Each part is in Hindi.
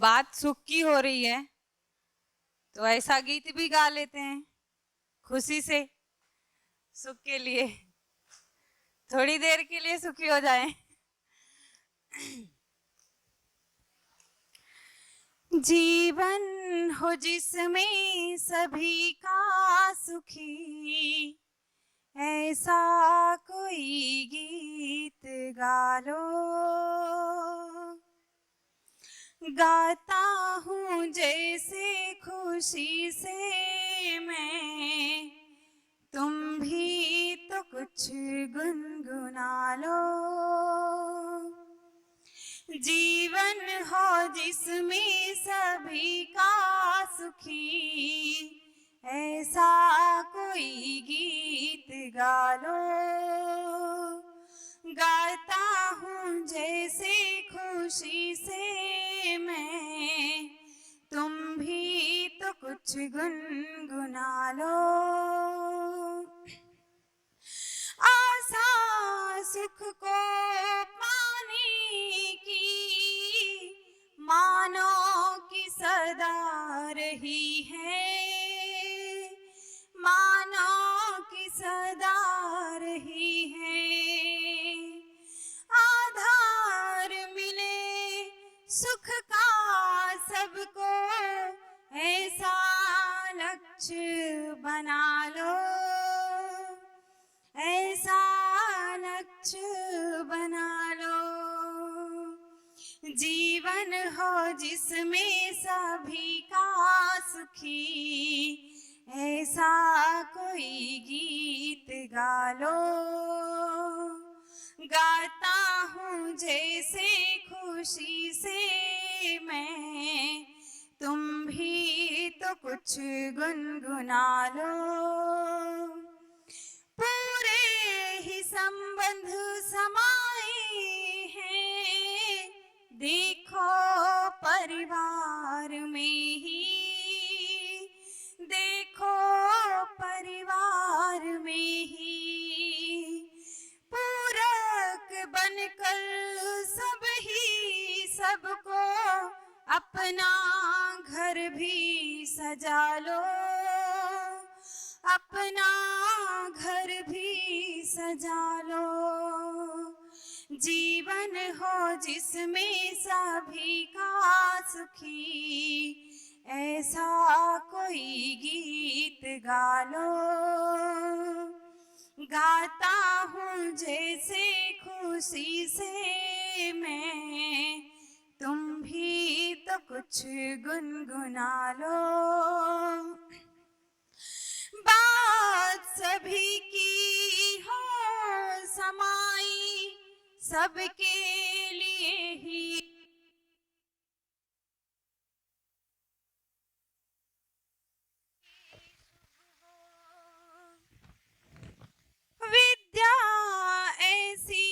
बात सुख की हो रही है तो ऐसा गीत भी गा लेते हैं खुशी से, सुख के लिए, थोड़ी देर के लिए सुखी हो जाएं। जीवन हो जिसमें सभी का सुखी, ऐसा कोई गीत गा लो। गाता हूँ जैसे खुशी से मैं, तुम भी तो कुछ गुनगुना लो। जीवन हो जिसमें सभी का सुखी, ऐसा कोई गीत गा लो। गाता हूँ जैसे खुशी से मैं, तुम भी तो कुछ गुनगुना लो। आशा सुख को पाने की मानो कि सदा रही है, मानो कि सदा रही है। आधार मिले सुख का सबको, ऐसा लक्ष्य बना लो, ऐसा लक्ष्य बना लो। जीवन हो जिसमें सभी का सुखी, ऐसा कोई गीत गा लो। गाता हूँ जैसे खुशी से मैं, तुम भी तो कुछ गुनगुना लो। पूरे ही संबंध समाए हैं, देखो परिवार में ही, देखो परिवार में ही। पूरक बनकर सब ही सबको अपना घर भी सजा लो, अपना घर भी सजा लो। जीवन हो जिसमें सभी का सुखी, ऐसा कोई गीत गा लो। गाता हूँ जैसे खुशी से मैं, तुम भी तो कुछ गुनगुना लो। बात सभी की हो समाई, सबके लिए ही विद्या ऐसी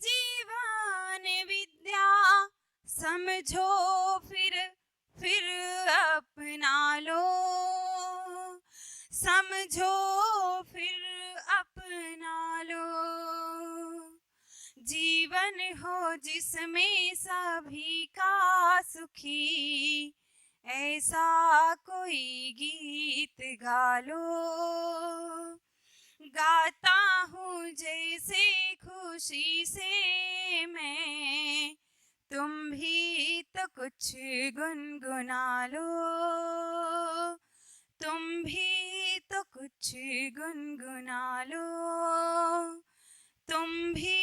जीवन विद्या, समझो फिर अपना लो, समझो फिर अपना लो। जीवन हो जिसमें सभी का सुखी, ऐसा कोई गीत गा लो। गाता हूँ जैसे खुशी से मैं, तुम भी तो कुछ गुनगुना लो, तुम भी तो कुछ गुनगुना लो, तुम भी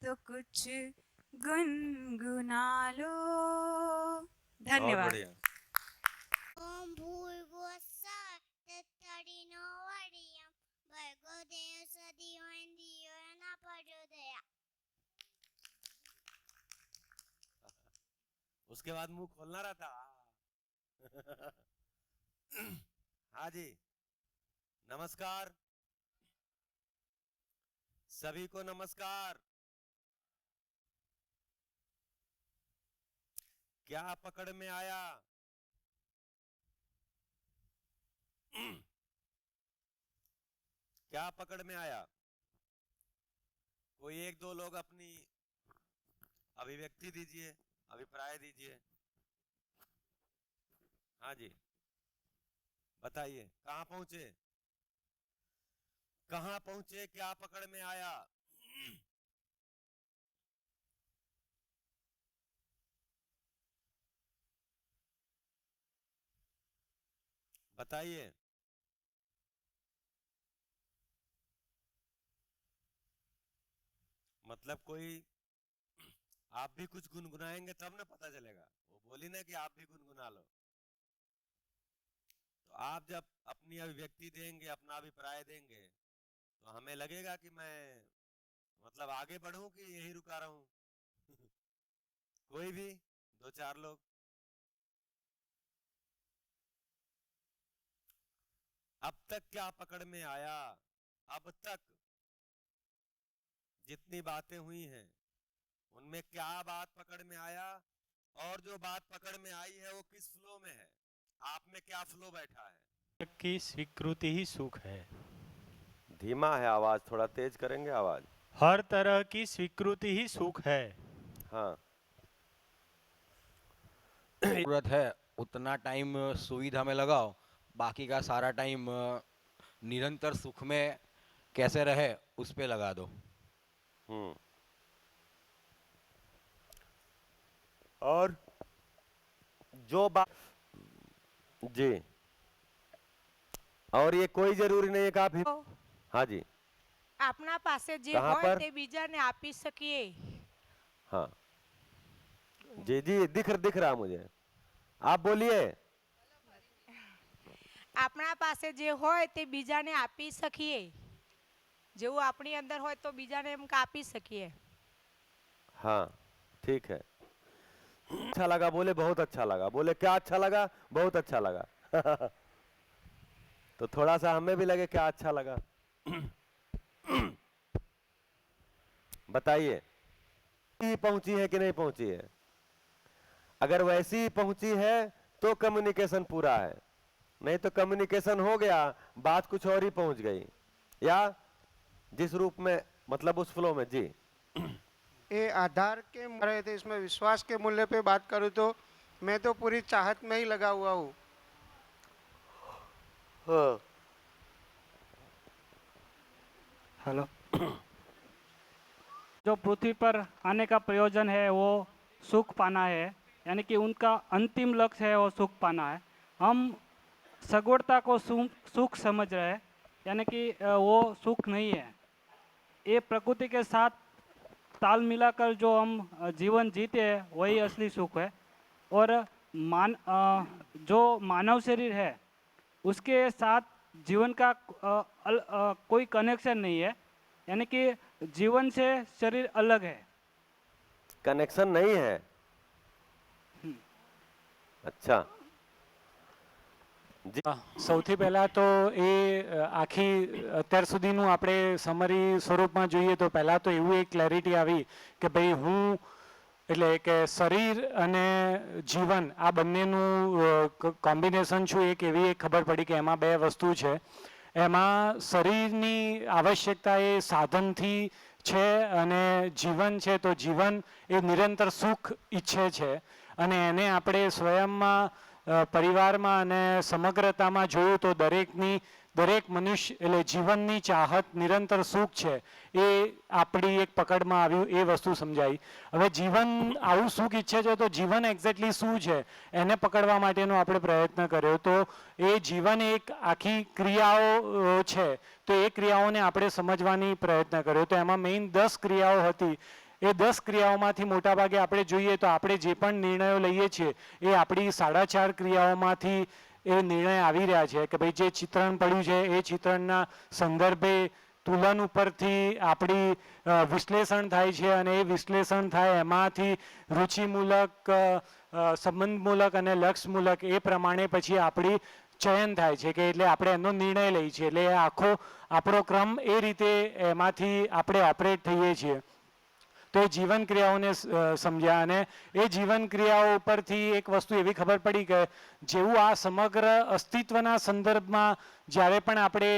तो कुछ गुनगुना लो। बहुत धन्यवाद। बढ़िया। ओम भूर्भुवस्सुः तत्सवितुर्वरेण्यं भर्गो देवस्य धीमहि धियो यो न प्रचोदयात्। उसके बाद मुंह खोलना रहता। हाँ जी, नमस्कार सभी को, नमस्कार। क्या पकड़ में आया? क्या पकड़ में आया? कोई एक दो लोग अपनी अभिव्यक्ति दीजिए, अभिप्राय दीजिए। हाँ जी, बताइए कहाँ पहुंचे? कहाँ पहुंचे, क्या पकड़ में आया? बताइए। मतलब कोई, आप भी कुछ गुनगुनाएंगे तब ना पता चलेगा। वो बोली ना कि आप भी गुनगुना लो। तो आप जब अपनी अभिव्यक्ति देंगे, अपना अभिप्राय देंगे, तो हमें लगेगा कि मैं मतलब आगे बढ़ूं कि यही रुका रहूं। कोई भी दो चार लोग। अब तक क्या पकड़ में आया? अब तक जितनी बातें हुई हैं उनमें क्या बात पकड़ में आया, और जो बात पकड़ में आई है वो किस फ्लो में है? आप में क्या फ्लो बैठा है? की स्वीकृति ही सुख है। धीमा है आवाज, थोड़ा तेज करेंगे आवाज। हर तरह की स्वीकृति ही सुख है। हाँ, जरूरत है उतना टाइम सुविधा में लगाओ, बाकी का सारा टाइम निरंतर सुख में कैसे रहे उस पे लगा दो। और जो बात जी, और ये कोई जरूरी नहीं है कि आप ही। हाँ जी, આપના પાસે જે कहाँ હોય पर? તે બીજાને આપી શકીએ। हाँ जी जी, दिख रहा मुझे, आप बोलिए। આપણા પાસે જે હોય તે બીજાને આપી શકીએ, જેવું આપણી અંદર હોય તો બીજાને એમ આપી શકીએ। हाँ ठीक है, अच्छा लगा बोले, बहुत अच्छा लगा बोले। क्या अच्छा लगा? बहुत अच्छा लगा। तो थोड़ा सा हमें भी लगे क्या अच्छा लगा। बताइए, पहुंची है कि नहीं पहुंची है? अगर वैसी ही पहुंची है तो कम्युनिकेशन पूरा है, नहीं तो कम्युनिकेशन हो गया, बात कुछ और ही पहुंच गई, या जिस रूप में मतलब उस फ्लो में। जी, ये आधार के रहे थे, इसमें विश्वास के मूल्य पे बात करूँ तो मैं तो पूरी चाहत में ही लगा हुआ हूँ। हेलो। जो पृथ्वी पर आने का प्रयोजन है वो सुख पाना है, यानी कि उनका अंतिम लक्ष्य है वो सुख पाना है। हम सगवड़ता को सुख समझ रहे हैं, यानी कि वो सुख नहीं है। ये प्रकृति के साथ ताल मिलाकर जो हम जीवन जीते हैं वही असली सुख है। और जो मानव शरीर है उसके साथ जीवन का कोई कनेक्शन नहीं है, यानी कि जीवन से शरीर अलग है। कनेक्शन नहीं है। अच्छा जी, સૌથી પહેલા તો એ આખી અત્યાર સુધીનું આપણે સમરી સ્વરૂપમાં જોઈએ તો પહેલા તો એવું એક ક્લેરિટી આવી કે ભાઈ હું એટલે કે શરીર અને જીવન આ બંનેનું કોમ્બિનેશન છું, એક એવી એક ખબર પડી કે એમાં બે વસ્તુ છે। એમાં શરીરની આવશ્યકતા એ સાધનથી છે અને જીવન છે તો જીવન એ નિરંતર સુખ ઈચ્છે છે અને એને આપણે સ્વયંમાં પરિવારમાં અને સમગ્રતામાં જોયું તો દરેક મનુષ્ય એટલે જીવનની ચાહત નિરંતર સુખ છે, એ આપણી એક પકડમાં આવ્યું, એ વસ્તુ સમજાઈ। હવે જીવન આવું સુખ ઈચ્છે છે તો જીવન એક્ઝેક્ટલી શું છે એને પકડવા માટેનો આપણે પ્રયત્ન કર્યો તો એ જીવન એક આખી ક્રિયાઓ છે, તો એ ક્રિયાઓને આપણે સમજવાની પ્રયત્ન કર્યો। તો એમાં મેઇન 10 ક્રિયાઓ હતી। એ 10 ક્રિયાઓમાંથી મોટાભાગે આપણે જોઈએ તો આપણે જે પણ નિર્ણયો લઈએ છીએ એ આપણી 4.5 ક્રિયાઓમાંથી એ નિર્ણય આવી રહ્યા છે કે ભાઈ જે ચિત્રણ પડ્યું છે એ ચિત્રણના સંદર્ભે તુલન ઉપરથી આપણી વિશ્લેષણ થાય છે અને એ વિશ્લેષણ થાય એમાંથી રુચિમૂલક, સંબંધમૂલક અને લક્ષ્યમૂલક એ પ્રમાણે પછી આપણી ચયન થાય છે કે એટલે આપણે એનો નિર્ણય લઈએ છીએ। એટલે આખો આપણો ક્રમ એ રીતે એમાંથી આપણે ઓપરેટ થઈએ છીએ। તો એ જીવન ક્રિયાઓને સમજ્યા અને એ જીવન ક્રિયાઓ ઉપરથી એક વસ્તુ એવી ખબર પડી કે જેવું આ સમગ્ર અસ્તિત્વના સંદર્ભમાં જ્યારે પણ આપણે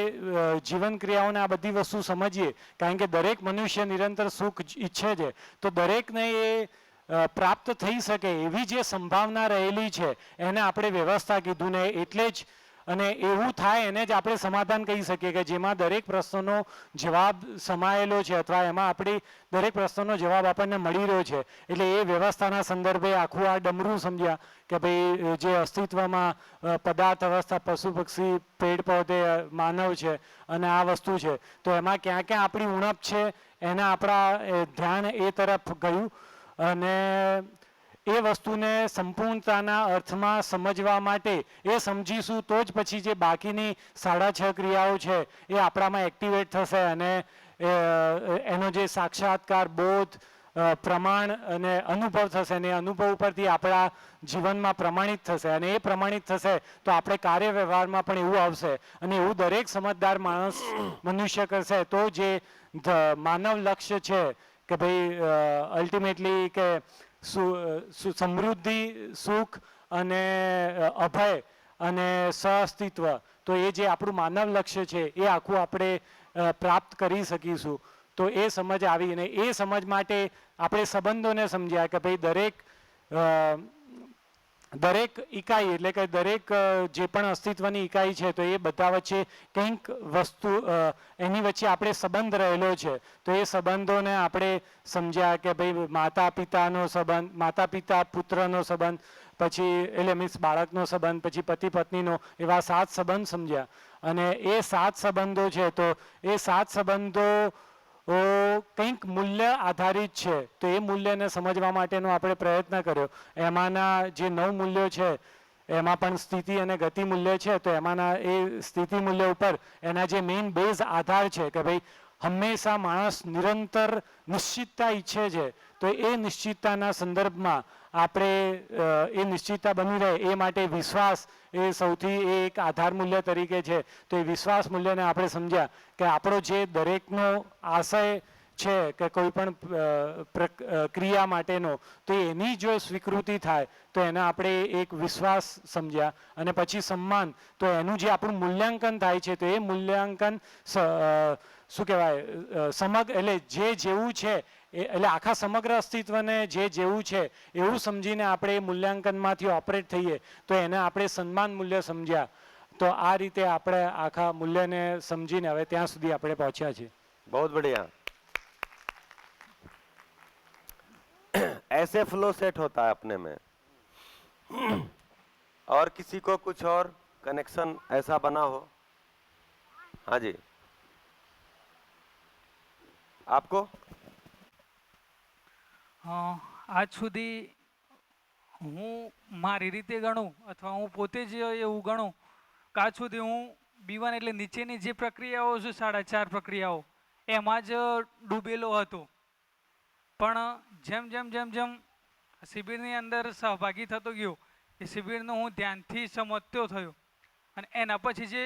જીવન ક્રિયાઓને આ બધી વસ્તુ સમજીએ, કારણ કે દરેક મનુષ્ય નિરંતર સુખ ઈચ્છે છે, તો દરેકને એ પ્રાપ્ત થઈ શકે એવી જે સંભાવના રહેલી છે એને આપણે વ્યવસ્થા કીધું ને એટલે જ અને એવું થાય એને જ આપણે સમાધાન કહી શકીએ કે જેમાં દરેક પ્રશ્નનો જવાબ સમાયેલો છે અથવા એમાં આપણી દરેક પ્રશ્નનો જવાબ આપણને મળી રહ્યો છે. એટલે એ વ્યવસ્થાના સંદર્ભે આખું આ ડમરું સમજ્યા કે ભાઈ જે અસ્તિત્વમાં પદાર્થ અવસ્થા પશુ પક્ષી પેડ પૌધે માનવ છે અને આ વસ્તુ છે તો એમાં ક્યાં ક્યાં આપણી ઉણપ છે એના આપણા ધ્યાન એ તરફ ગયું અને એ વસ્તુને સંપૂર્ણતાના અર્થમાં સમજવા માટે એ સમજીશું તો જ પછી જે બાકીની 6.5 ક્રિયાઓ છે એ આપણામાં એક્ટિવેટ થશે અને એનો જે સાક્ષાત્કાર બોધ પ્રમાણ અને અનુભવ થશે અને અનુભવ ઉપરથી આપણા જીવનમાં પ્રમાણિત થશે અને એ પ્રમાણિત થશે તો આપણે કાર્ય વ્યવહારમાં પણ એવું આવશે અને એવું દરેક સમજદાર માણસ મનુષ્ય કરશે તો જે માનવ લક્ષ્ય છે કે ભાઈ અલ્ટિમેટલી કે સમૃદ્ધિ સુખ અને અભય અને સહઅસ્તિત્વ તો એ જે આપણું માનવ લક્ષ્ય છે એ આખું આપણે પ્રાપ્ત કરી શકીશું. તો એ સમજ આવી અને એ સમજ માટે આપણે સંબંધોને સમજ્યા કે ભાઈ દરેક ઇકાઈ એટલે કે દરેક જે પણ અસ્તિત્વની ઇકાઈ છે તો એ બધા વચ્ચે કંઈક વસ્તુ એની વચ્ચે આપણે સંબંધ રહેલો છે. તો એ સંબંધોને આપણે સમજ્યા કે ભાઈ માતા પિતાનો સંબંધ માતા પિતા પુત્રનો સંબંધ પછી એટલે મીન્સ બાળકનો સંબંધ પછી પતિ પત્નીનો એવા 7 સંબંધ સમજ્યા અને એ 7 સંબંધો છે તો એ 7 સંબંધો કંઈક મૂલ્ય આધારિત છે તો એ મૂલ્યને સમજવા માટેનો આપણે પ્રયત્ન કર્યો. એમાંના જે 9 મૂલ્યો છે એમાં પણ સ્થિતિ અને ગતિ મૂલ્ય છે તો એમાંના એ સ્થિતિ મૂલ્ય ઉપર એના જે મેઇન બેઝ આધાર છે કે ભાઈ હંમેશા માણસ નિરંતર નિશ્ચિતતા ઈચ્છે છે તો એ નિશ્ચિતતાના સંદર્ભમાં આપણે એ નિશ્ચિતતા બની રહે એ માટે વિશ્વાસ એ સૌથી એક આધાર મૂલ્ય તરીકે છે. તો એ વિશ્વાસ મૂલ્યને આપણે સમજ્યા કે આપણો જે દરેકનો આશય છે કે કોઈ પણ ક્રિયા માટેનો તો એની જો સ્વીકૃતિ થાય તો એને આપણે એક વિશ્વાસ સમજ્યા અને પછી સન્માન તો એનું જે આપણું મૂલ્યાંકન થાય છે તો એ મૂલ્યાંકન શું કહેવાય એટલે જે જેવું છે એટલે આખા સમગ્ર અસ્તિત્વને જે જેવું છે એવું સમજીને આપણે એ મૂલ્યાંકનમાંથી ઓપરેટ થઈએ તો એને આપણે સન્માન મૂલ્ય સમજ્યા. તો આ રીતે આપણે આખા મૂલ્યને સમજીને હવે ત્યાં સુધી આપણે પહોંચ્યા છીએ. बहुत बढ़िया. ऐसे फ्लो सेट होता है अपने में. और किसी को कुछ और कनेक्शन ऐसा बना हो? हाँ जी, आपको આજ સુધી હું મારી રીતે ગણું અથવા હું પોતે જ એવું ગણું કે આજ સુધી હું B1 એટલે નીચેની જે પ્રક્રિયાઓ છે 4.5 પ્રક્રિયાઓ એમાં જ ડૂબેલો હતો. પણ જેમ જેમ જેમ જેમ શિબિરની અંદર સહભાગી થતો ગયો એ શિબિરનો હું ધ્યાનથી સમજતો થયો અને એના પછી જે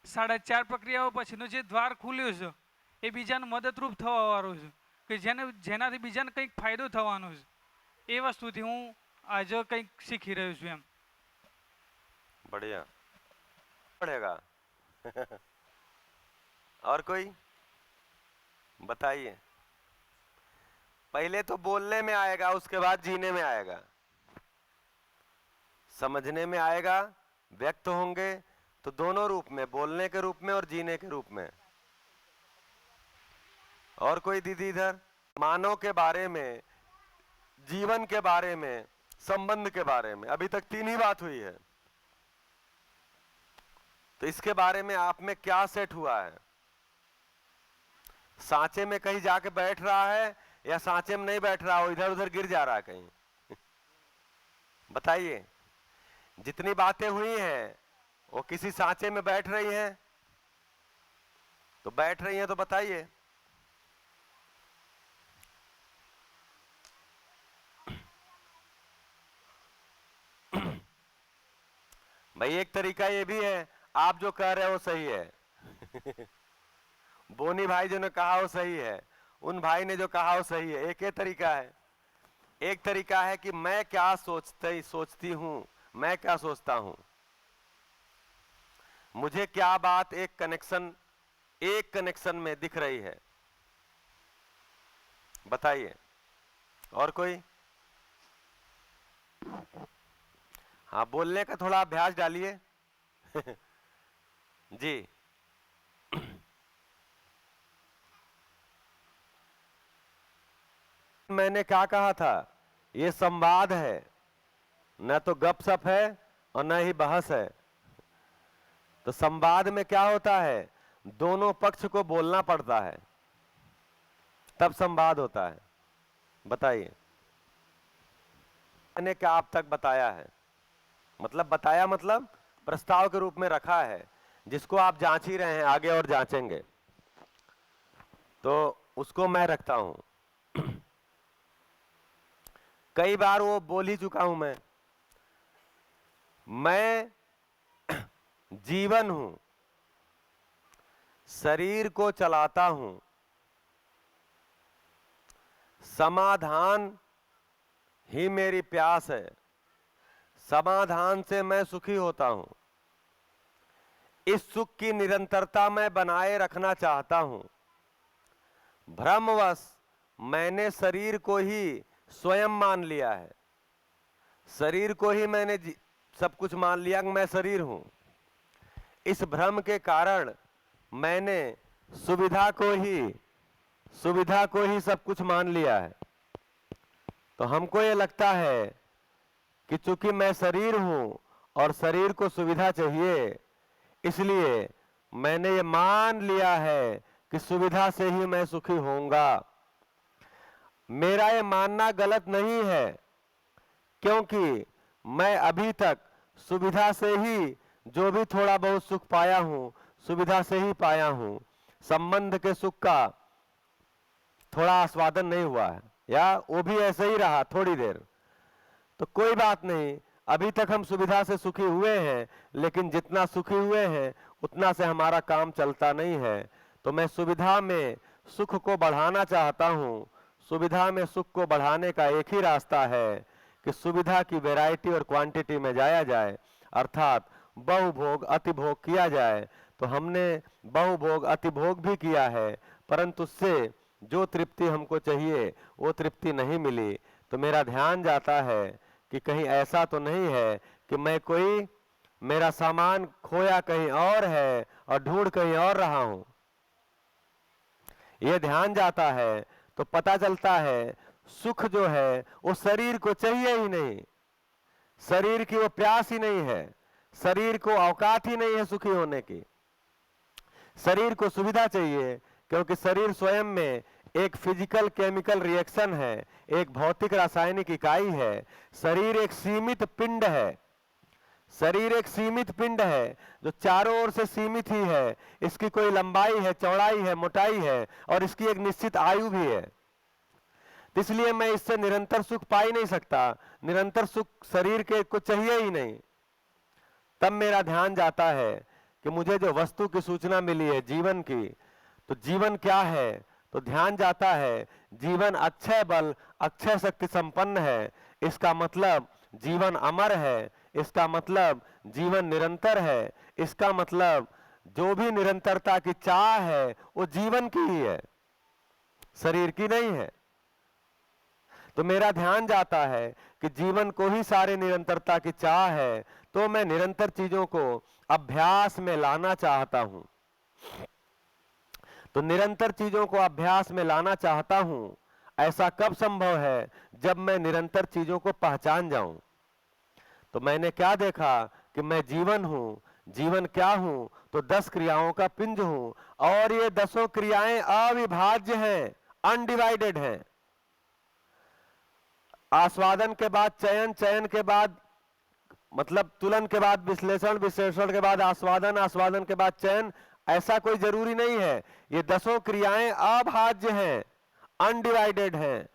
4.5 પ્રક્રિયાઓ પછીનો જે દ્વાર ખુલ્યો છે એ બીજાને મદદરૂપ થવાવાળો છે કે જેનાથી બીજાને કંઈક ફાયદો થવાનો છે. એ વસ્તુથી હું આજે કંઈક શીખી રહ્યો છું એમ. बढ़िया पड़ेगा. और कोई बताइए. पहले तो बोलने में आएगा उसके बाद जीने में आएगा, समझने में आएगा, व्यक्त होंगे तो दोनों रूप में, बोलने के रूप में और जीने के रूप में. और कोई दीदी इधर मानव के बारे में, जीवन के बारे में, संबंध के बारे में अभी तक 3 ही बात हुई है. तो इसके बारे में आप में क्या सेट हुआ है? सांचे में कहीं जाके बैठ रहा है या सांचे में नहीं बैठ रहा हो, इधर उधर गिर जा रहा है कहीं? बताइए. जितनी बातें हुई हैं वो किसी सांचे में बैठ रही हैं? तो बैठ रही हैं तो बताइए. भाई एक तरीका ये भी है, आप जो कह रहे हो सही है. बोनी भाई जो ने कहा वो सही है, उन भाई ने जो कहा वो सही है. एक ये तरीका है. एक तरीका है कि मैं क्या सोचती हूं, मैं क्या सोचता हूं, मुझे क्या बात एक कनेक्शन में दिख रही है. बताइए. और कोई? हाँ, बोलने का थोड़ा अभ्यास डालिए। जी। मैंने क्या कहा था, ये संवाद है, न तो गपशप है और न ही बहस है। तो संवाद में क्या होता है, दोनों पक्ष को बोलना पड़ता है, तब संवाद होता है। बताइए, मैंने क्या आप तक बताया है? मतलब बताया मतलब प्रस्ताव के रूप में रखा है, जिसको आप जांच ही रहे हैं, आगे और जांचेंगे, तो उसको मैं रखता हूं। कई बार वो बोल ही चुका हूं मैं जीवन हूं, शरीर को चलाता हूं, समाधान ही मेरी प्यास है, समाधान से मैं सुखी होता हूं, इस सुख की निरंतरता मैं बनाए रखना चाहता हूं। भ्रमवश मैंने शरीर को ही स्वयं मान लिया है, शरीर को ही मैंने सब कुछ मान लिया कि मैं शरीर हूं। इस भ्रम के कारण मैंने सुविधा को ही सब कुछ मान लिया है। तो हमको ये लगता है कि चूंकि मैं शरीर हूं और शरीर को सुविधा चाहिए, इसलिए मैंने ये मान लिया है कि सुविधा से ही मैं सुखी होऊंगा। मेरा ये मानना गलत नहीं है, क्योंकि मैं अभी तक सुविधा से ही जो भी थोड़ा बहुत सुख पाया हूं, सुविधा से ही पाया हूं। संबंध के सुख का थोड़ा आस्वादन नहीं हुआ है, या वो भी ऐसे ही रहा थोड़ी देर, तो कोई बात नहीं, अभी तक हम सुविधा से सुखी हुए हैं, लेकिन जितना सुखी हुए हैं उतना से हमारा काम चलता नहीं है। तो मैं सुविधा में सुख को बढ़ाना चाहता हूं। सुविधा में सुख को बढ़ाने का एक ही रास्ता है कि सुविधा की वैरायटी और क्वांटिटी में जाया जाए, अर्थात बहुभोग अतिभोग किया जाए। तो हमने बहुभोग अतिभोग भी किया है, परंतु उससे जो तृप्ति हमको चाहिए वो तृप्ति नहीं मिली। तो मेरा ध्यान जाता है कि कहीं ऐसा तो नहीं है कि मेरा सामान खोया कहीं और है और ढूंढ कहीं और रहा हूं। ये ध्यान जाता है तो पता चलता है सुख जो है वो शरीर को चाहिए ही नहीं, शरीर की वो प्यास ही नहीं है, शरीर को औकात ही नहीं है सुखी होने की। शरीर को सुविधा चाहिए, क्योंकि शरीर स्वयं में एक फिजिकल केमिकल रिएक्शन है, एक भौतिक रासायनिक इकाई है। शरीर एक सीमित पिंड है, शरीर एक सीमित पिंड है जो चारों ओर से सीमित ही है। इसकी कोई लंबाई है, चौड़ाई है, मोटाई है, और इसकी एक निश्चित आयु भी है। इसलिए मैं इससे निरंतर सुख पा ही नहीं सकता, निरंतर सुख शरीर के को चाहिए ही नहीं। तब मेरा ध्यान जाता है कि मुझे जो वस्तु की सूचना मिली है जीवन की, तो जीवन क्या है, तो ध्यान जाता है जीवन अक्षय बल अक्षय शक्ति संपन्न है। इसका मतलब जीवन अमर है, इसका मतलब जीवन निरंतर है, इसका मतलब जो भी निरंतरता की चाह है वो जीवन की ही है, शरीर की नहीं है। तो मेरा ध्यान जाता है कि जीवन को ही सारे निरंतरता की चाह है, तो मैं निरंतर चीजों को अभ्यास में लाना चाहता हूं। तो निरंतर चीजों को अभ्यास में लाना चाहता हूं। ऐसा कब संभव है, जब मैं निरंतर चीजों को पहचान जाऊं। तो मैंने क्या देखा कि मैं जीवन हूं। जीवन क्या हूं, तो 10 क्रियाओं का पिंज हूं, और ये 10 क्रियाएं अविभाज्य हैं, अनडिवाइडेड हैं। आस्वादन के बाद चयन, चयन के बाद मतलब तुलन के बाद विश्लेषण, विश्लेषण के बाद आस्वादन, आस्वादन के बाद चयन, ऐसा कोई जरूरी नहीं है। ये 10 क्रियाएं अभाज्य हैं, अनडिवाइडेड हैं,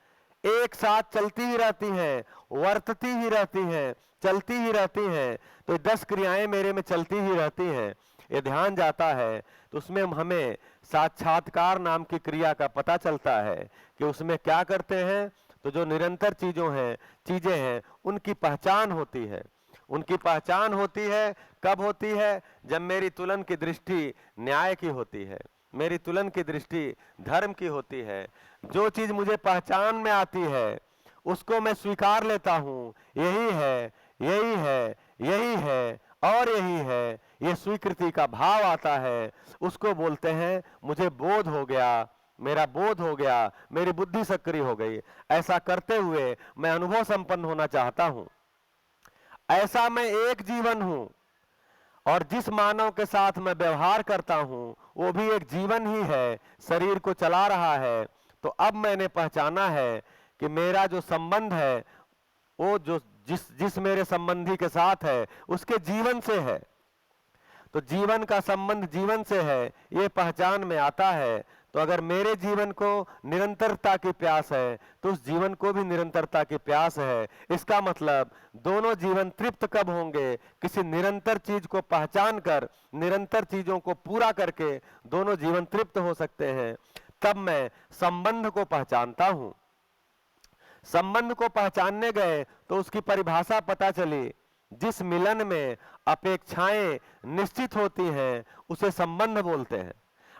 एक साथ चलती ही रहती हैं, वर्तती ही रहती हैं, चलती ही रहती हैं। तो 10 क्रियाएं मेरे में चलती ही रहती हैं। ये ध्यान जाता है तो उसमें हमें साक्षात्कार नाम की क्रिया का पता चलता है कि उसमें क्या करते हैं। तो जो निरंतर चीजें हैं उनकी पहचान होती है। उनकी पहचान होती है कब होती है, जब मेरी तुलन की दृष्टि न्याय की होती है, मेरी तुलन की दृष्टि धर्म की होती है। जो चीज मुझे पहचान में आती है उसको मैं स्वीकार लेता हूँ। यही है, यही है, यही है और यही है, ये स्वीकृति का भाव आता है, उसको बोलते हैं मुझे बोध हो गया, मेरा बोध हो गया, मेरी बुद्धि सक्रिय हो गई। ऐसा करते हुए मैं अनुभव संपन्न होना चाहता हूं। ऐसा मैं एक जीवन हूं और जिस मानव के साथ मैं व्यवहार करता हूं वो भी एक जीवन ही है, शरीर को चला रहा है। तो अब मैंने पहचाना है कि मेरा जो संबंध है वो जो जिस मेरे संबंधी के साथ है उसके जीवन से है। तो जीवन का संबंध जीवन से है, ये पहचान में आता है। तो अगर मेरे जीवन को निरंतरता की प्यास है तो उस जीवन को भी निरंतरता की प्यास है। इसका मतलब दोनों जीवन तृप्त कब होंगे? किसी निरंतर चीज को पहचान कर, निरंतर चीजों को पूरा करके दोनों जीवन तृप्त हो सकते हैं। तब मैं संबंध को पहचानता हूं। संबंध को पहचानने गए तो उसकी परिभाषा पता चली। जिस मिलन में अपेक्षाएं निश्चित होती हैं उसे संबंध बोलते हैं।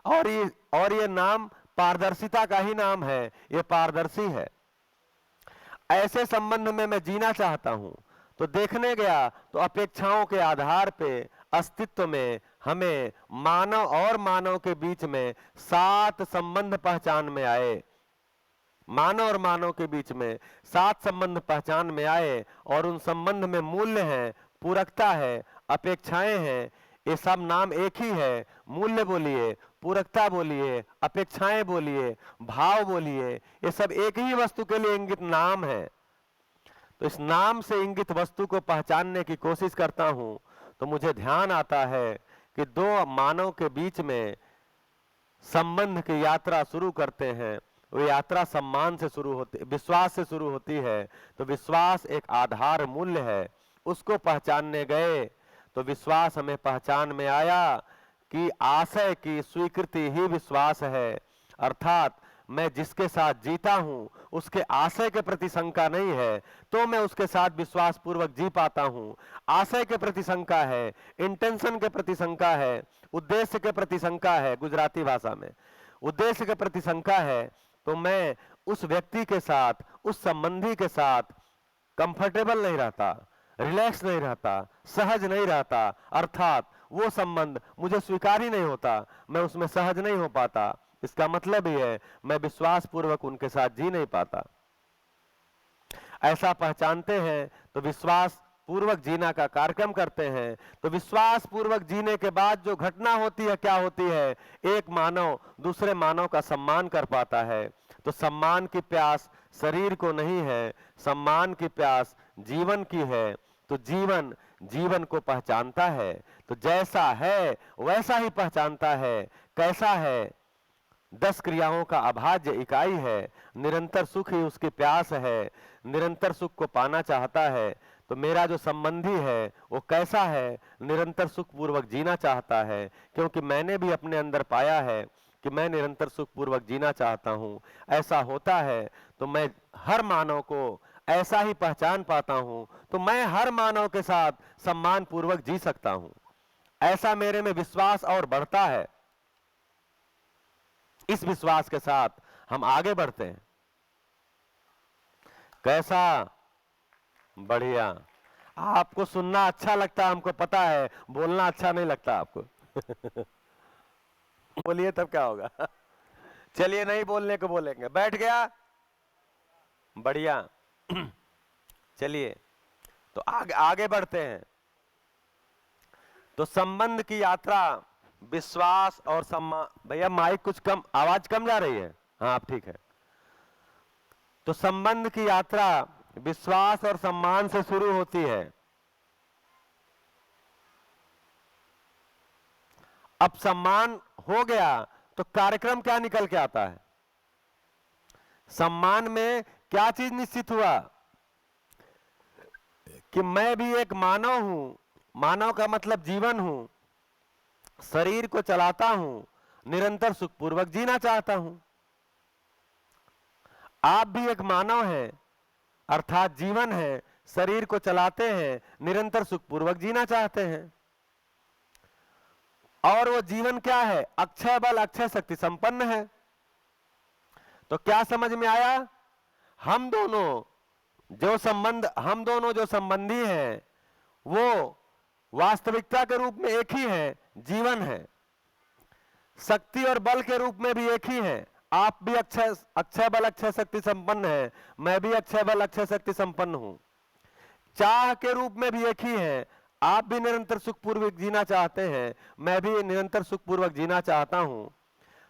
और ये नाम पारदर्शिता का ही नाम है, ये पारदर्शी है। ऐसे संबंध में मैं जीना चाहता हूं। तो देखने गया तो अपेक्षाओं के आधार पे अस्तित्व में हमें मानव और मानव के बीच में 7 संबंध पहचान में आए। मानव और मानव के बीच में 7 संबंध पहचान में आए और उन संबंध में मूल्य है, पूरकता है, अपेक्षाएं हैं। ये सब नाम एक ही है। मूल्य बोलिए, पूरकता बोलिए, अपेक्षाएं बोलिए, भाव बोलिए, ये सब एक ही वस्तु के लिए इंगित नाम है। तो इस नाम से इंगित वस्तु को पहचानने की कोशिश करता हूं तो मुझे ध्यान आता है कि 2 मानव के बीच में संबंध की यात्रा शुरू करते हैं। वो यात्रा सम्मान से शुरू होती, विश्वास से शुरू होती है। तो विश्वास एक आधार मूल्य है, उसको पहचानने गए तो विश्वास हमें पहचान में आया कि आशय की स्वीकृति ही विश्वास है। अर्थात मैं जिसके साथ जीता हूं उसके आशय के प्रति शंका नहीं है तो मैं उसके साथ विश्वास पूर्वक जी पाता हूं। आशय के प्रति शंका है, इंटेंशन के प्रति शंका है, उद्देश्य के प्रति शंका है, गुजराती भाषा में उद्देश्य के प्रति शंका है, तो मैं उस व्यक्ति के साथ, उस संबंधी के साथ कंफर्टेबल नहीं रहता, रिलैक्स नहीं रहता, सहज नहीं रहता। अर्थात वो संबंध मुझे स्वीकार ही नहीं होता, मैं उसमें सहज नहीं हो पाता। इसका मतलब ही है मैं विश्वास पूर्वक उनके साथ जी नहीं पाता। ऐसा पहचानते हैं तो विश्वास पूर्वक जीना का कार्यक्रम करते हैं। तो विश्वास पूर्वक जीने के बाद जो घटना होती है, क्या होती है? एक मानव दूसरे मानव का सम्मान कर पाता है। तो सम्मान की प्यास शरीर को नहीं है, सम्मान की प्यास जीवन की है। तो जीवन जीवन को पहचानता है। तो जैसा है वैसा ही पहचानता है। कैसा है? 10 क्रियाओं का अभाज्य इकाई है। निरंतर सुख ही उसकी प्यास है, निरंतर सुख को पाना चाहता है। तो मेरा जो संबंधी है वो कैसा है? निरंतर सुख पूर्वक जीना चाहता है। क्योंकि मैंने भी अपने अंदर पाया है कि मैं निरंतर सुख पूर्वक जीना चाहता हूँ। ऐसा होता है तो मैं हर मानव को ऐसा ही पहचान पाता हूँ। तो मैं हर मानव के साथ सम्मान पूर्वक जी सकता हूँ। ऐसा मेरे में विश्वास और बढ़ता है। इस विश्वास के साथ हम आगे बढ़ते हैं। कैसा? बढ़िया। आपको सुनना अच्छा लगता है, हमको पता है, बोलना अच्छा नहीं लगता आपको। बोलिए तब क्या होगा? चलिए नहीं बोलने को बोलेंगे। बैठ गया? बढ़िया। चलिए तो आगे बढ़ते हैं। तो संबंध की यात्रा विश्वास और सम्मान। भैया माइक कुछ कम, आवाज कम जा रही है। हाँ आप ठीक है। तो संबंध की यात्रा विश्वास और सम्मान से शुरू होती है। अब सम्मान हो गया तो कार्यक्रम क्या निकल के आता है? सम्मान में क्या चीज निश्चित हुआ कि मैं भी एक मानव हूं। मानव का मतलब जीवन हूं, शरीर को चलाता हूं, निरंतर सुखपूर्वक जीना चाहता हूं। आप भी एक मानव हैं, अर्थात जीवन है, शरीर को चलाते हैं, निरंतर सुखपूर्वक जीना चाहते हैं। और वो जीवन क्या है? अक्षय बल, अक्षय शक्ति संपन्न है। तो क्या समझ में आया? हम दोनों जो संबंध, हम दोनों जो संबंधी हैं वो वास्तविकता के रूप में एक ही हैं, जीवन है। शक्ति और बल के रूप में भी एक ही हैं। आप भी अक्षय बल अक्षय शक्ति संपन्न है, मैं भी अक्षय बल अक्षय शक्ति संपन्न हूं। चाह के रूप में भी एक ही है। आप भी निरंतर सुखपूर्वक जीना चाहते हैं, मैं भी निरंतर सुखपूर्वक जीना चाहता हूं।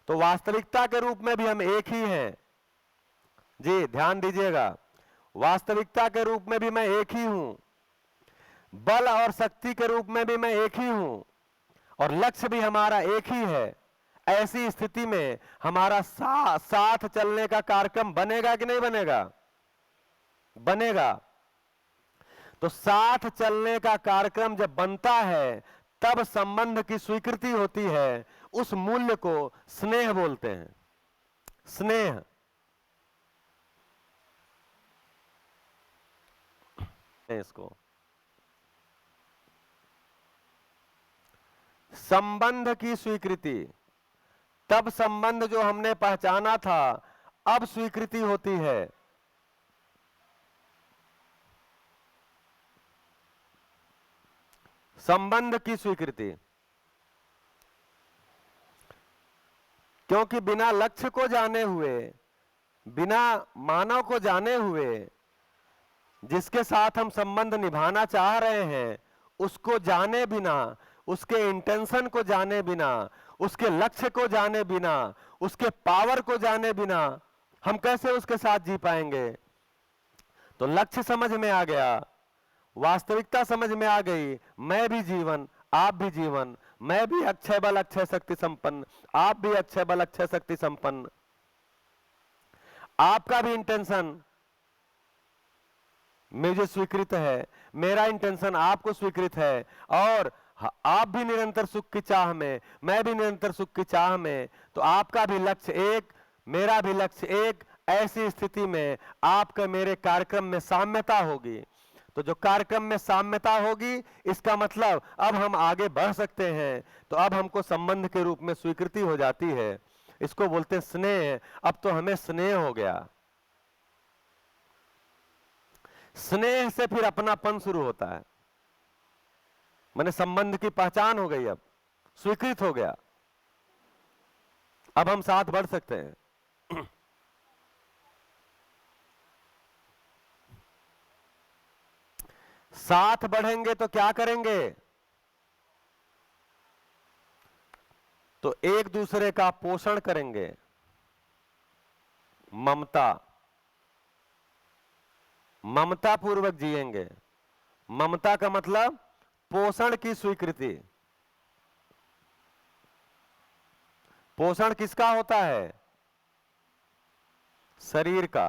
तो वास्तविकता के रूप में भी हम एक ही हैं। जी ध्यान दीजिएगा, वास्तविकता के रूप में भी मैं एक ही हूं, बल और शक्ति के रूप में भी मैं एक ही हूं, और लक्ष्य भी हमारा एक ही है। ऐसी स्थिति में हमारा साथ चलने का कार्यक्रम बनेगा कि नहीं बनेगा? बनेगा। तो साथ चलने का कार्यक्रम जब बनता है तब संबंध की स्वीकृति होती है। उस मूल्य को स्नेह बोलते हैं। स्नेह। इसको संबंध की स्वीकृति, तब संबंध जो हमने पहचाना था अब स्वीकृति होती है। संबंध की स्वीकृति, क्योंकि बिना लक्ष्य को जाने हुए, बिना मानव को जाने हुए जिसके साथ हम संबंध निभाना चाह रहे हैं उसको जाने बिना, उसके इंटेंशन को जाने बिना, उसके लक्ष्य को जाने बिना, उसके पावर को जाने बिना हम कैसे उसके साथ जी पाएंगे? तो लक्ष्य समझ में आ गया, वास्तविकता समझ में आ गई। मैं भी जीवन, आप भी जीवन, मैं भी अक्षय बल अक्षय शक्ति संपन्न, आप भी अक्षय बल अक्षय शक्ति संपन्न। आपका भी इंटेंशन मुझे स्वीकृत है, मेरा इंटेंशन आपको स्वीकृत है, और आप भी निरंतर सुख की चाह में, मैं भी निरंतर सुख की चाह में। तो आपका भी लक्ष्य एक, मेरा भी लक्ष्य एक। ऐसी स्थिति में आपका मेरे कार्यक्रम में साम्यता होगी। तो जो कार्यक्रम में साम्यता होगी इसका मतलब अब हम आगे बढ़ सकते हैं। तो अब हमको संबंध के रूप में स्वीकृति हो जाती है। इसको बोलते हैं स्नेह। अब तो हमें स्नेह हो गया। स्नेह से फिर अपनापन शुरू होता है। मैंने संबंध की पहचान हो गई, अब स्वीकृत हो गया, अब हम साथ बढ़ सकते हैं। साथ बढ़ेंगे तो क्या करेंगे? तो एक दूसरे का पोषण करेंगे। ममता, ममता पूर्वक जिएंगे। ममता का मतलब पोषण की स्वीकृति। पोषण किसका होता है? शरीर का।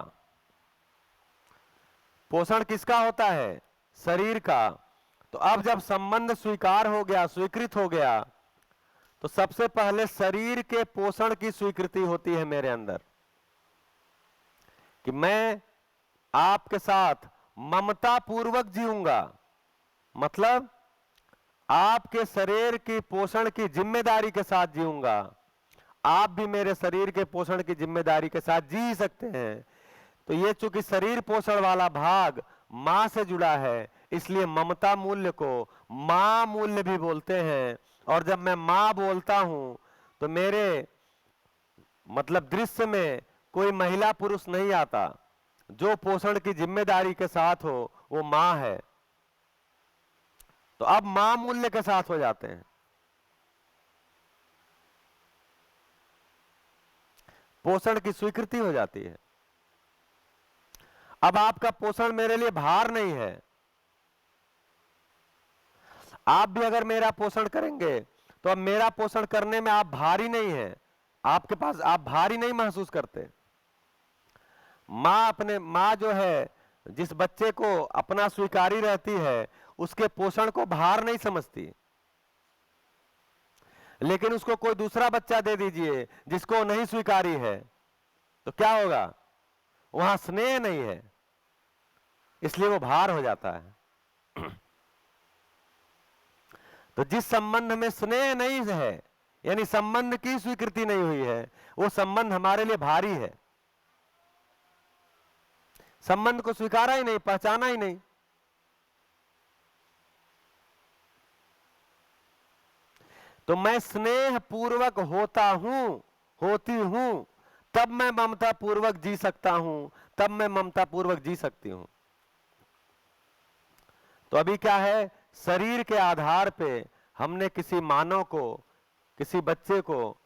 पोषण किसका होता है? शरीर का। तो अब जब संबंध स्वीकार हो गया, स्वीकृत हो गया, तो सबसे पहले शरीर के पोषण की स्वीकृति होती है मेरे अंदर, कि मैं आपके साथ ममता पूर्वक जीऊंगा। मतलब आपके शरीर की पोषण की जिम्मेदारी के साथ जीऊंगा। आप भी मेरे शरीर के पोषण की जिम्मेदारी के साथ जी सकते हैं। तो ये चूंकि शरीर पोषण वाला भाग मां से जुड़ा है, इसलिए ममता मूल्य को मां मूल्य भी बोलते हैं। और जब मैं मां बोलता हूं तो मेरे मतलब दृश्य में कोई महिला पुरुष नहीं आता। जो पोषण की जिम्मेदारी के साथ हो वो मां है। तो अब मां मूल्य के साथ हो जाते हैं। पोषण की स्वीकृति हो जाती है। अब आपका पोषण मेरे लिए भार नहीं है। आप भी अगर मेरा पोषण करेंगे तो अब मेरा पोषण करने में आप भारी नहीं है। आपके पास आप भारी नहीं महसूस करते। माँ जो है, जिस बच्चे को अपना स्वीकारी रहती है, उसके पोषण को भार नहीं समझती। लेकिन उसको कोई दूसरा बच्चा दे दीजिए जिसको नहीं स्वीकारी है, तो क्या होगा? वहां स्नेह नहीं है, इसलिए वो भार हो जाता है। तो जिस संबंध में स्नेह नहीं है, यानी संबंध की स्वीकृति नहीं हुई है, वो संबंध हमारे लिए भारी है। संबंध को स्वीकारा ही नहीं, पहचाना ही नहीं। तो मैं स्नेह पूर्वक होता हूं, होती हूं, तब मैं ममता पूर्वक जी सकता हूं, तब मैं ममता पूर्वक जी सकती हूं। तो अभी क्या है, शरीर के आधार पे हमने किसी मानव को, किसी बच्चे को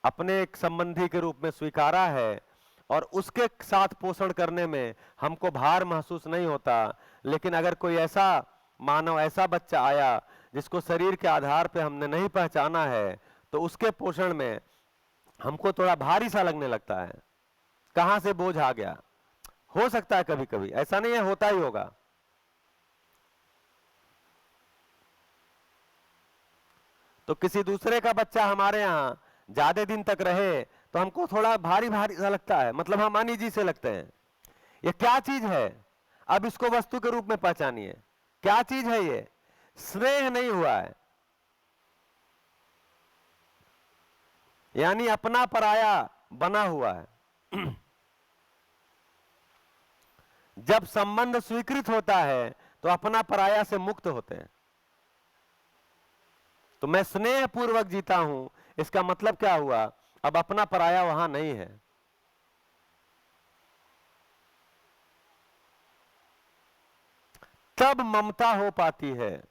अपने एक संबंधी के रूप में स्वीकारा है और उसके साथ पोषण करने में हमको भार महसूस नहीं होता। लेकिन अगर कोई ऐसा मानव, ऐसा बच्चा आया जिसको शरीर के आधार पे हमने नहीं पहचाना है, तो उसके पोषण में हमको थोड़ा भारी सा लगने लगता है, कहां से बोझ आ गया। हो सकता है कभी कभी, ऐसा नहीं है, होता ही होगा। तो किसी दूसरे का बच्चा हमारे यहाँ ज्यादा दिन तक रहे तो हमको थोड़ा भारी भारी सा लगता है, मतलब हम अनईजी से लगते हैं। ये क्या चीज है, अब इसको वस्तु के रूप में पहचानिए, क्या चीज है ये? स्नेह नहीं हुआ है, यानी अपना पराया बना हुआ है। जब संबंध स्वीकृत होता है तो अपना पराया से मुक्त होते हैं। तो मैं स्नेह पूर्वक जीता हूं, इसका मतलब क्या हुआ, अब अपना पराया वहां नहीं है। तब ममता हो पाती है।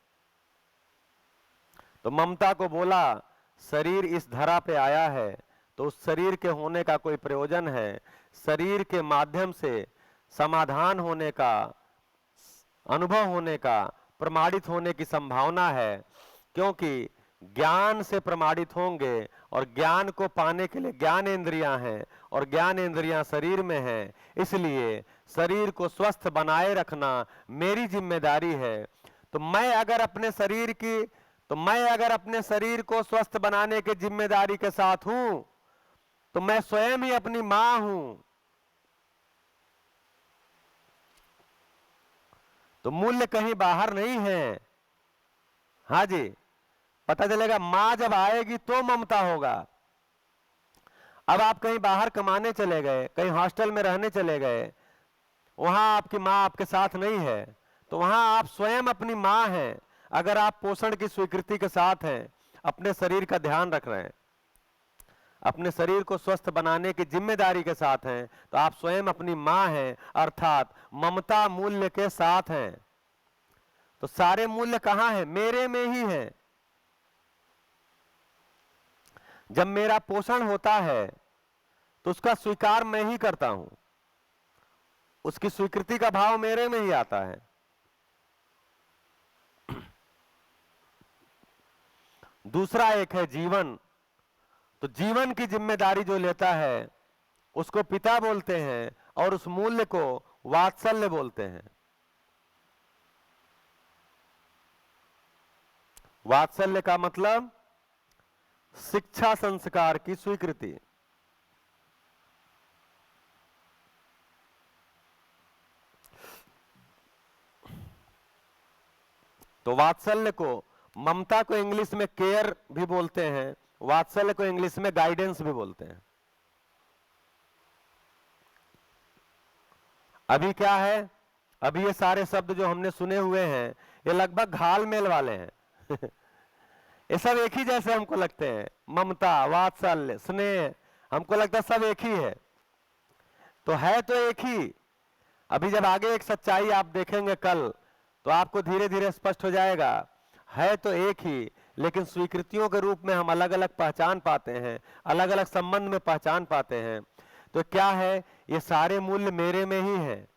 तो ममता को बोला, शरीर इस धरा पे आया है तो उस शरीर के होने का कोई प्रयोजन है, शरीर के माध्यम से समाधान होने का, अनुभव होने का, प्रमाणित होने की संभावना है। क्योंकि ज्ञान से प्रमाणित होंगे और ज्ञान को पाने के लिए ज्ञान इंद्रियां हैं और ज्ञान इंद्रियां शरीर में हैं, इसलिए शरीर को स्वस्थ बनाए रखना मेरी जिम्मेदारी है। तो मैं अगर अपने शरीर को स्वस्थ बनाने की जिम्मेदारी के साथ हूं तो मैं स्वयं ही अपनी मां हूं। तो मूल्य कहीं बाहर नहीं है। हाँ जी, पता चलेगा मां जब आएगी तो ममता होगा। अब आप कहीं बाहर कमाने चले गए, कहीं हॉस्टल में रहने चले गए, वहां आपकी मां आपके साथ नहीं है, तो वहां आप स्वयं अपनी मां हैं। अगर आप पोषण की स्वीकृति के साथ हैं, अपने शरीर का ध्यान रख रहे हैं, अपने शरीर को स्वस्थ बनाने की जिम्मेदारी के साथ हैं, तो आप स्वयं अपनी मां हैं, अर्थात ममता मूल्य के साथ हैं। तो सारे मूल्य कहां हैं? मेरे में ही हैं। जब मेरा पोषण होता है तो उसका स्वीकार मैं ही करता हूं, उसकी स्वीकृति का भाव मेरे में ही आता है। दूसरा एक है जीवन। तो जीवन की जिम्मेदारी जो लेता है उसको पिता बोलते हैं और उस मूल्य को वात्सल्य बोलते हैं। वात्सल्य का मतलब शिक्षा संस्कार की स्वीकृति। तो वात्सल्य को, ममता को इंग्लिश में केयर भी बोलते हैं, वात्सल्य को इंग्लिश में गाइडेंस भी बोलते हैं। अभी क्या है, अभी ये सारे शब्द जो हमने सुने हुए हैं ये लगभग घाल मेल वाले हैं। ये सब एक ही जैसे हमको लगते हैं। ममता, वात्सल्य, स्नेह, हमको लगता है सब एक ही है। तो है तो एक ही। अभी जब आगे एक सच्चाई आप देखेंगे कल, तो आपको धीरे धीरे स्पष्ट हो जाएगा, है तो एक ही, लेकिन स्वीकृतियों के रूप में हम अलग अलग पहचान पाते हैं, अलग अलग संबंध में पहचान पाते हैं। तो क्या है, ये सारे मूल्य मेरे में ही हैं,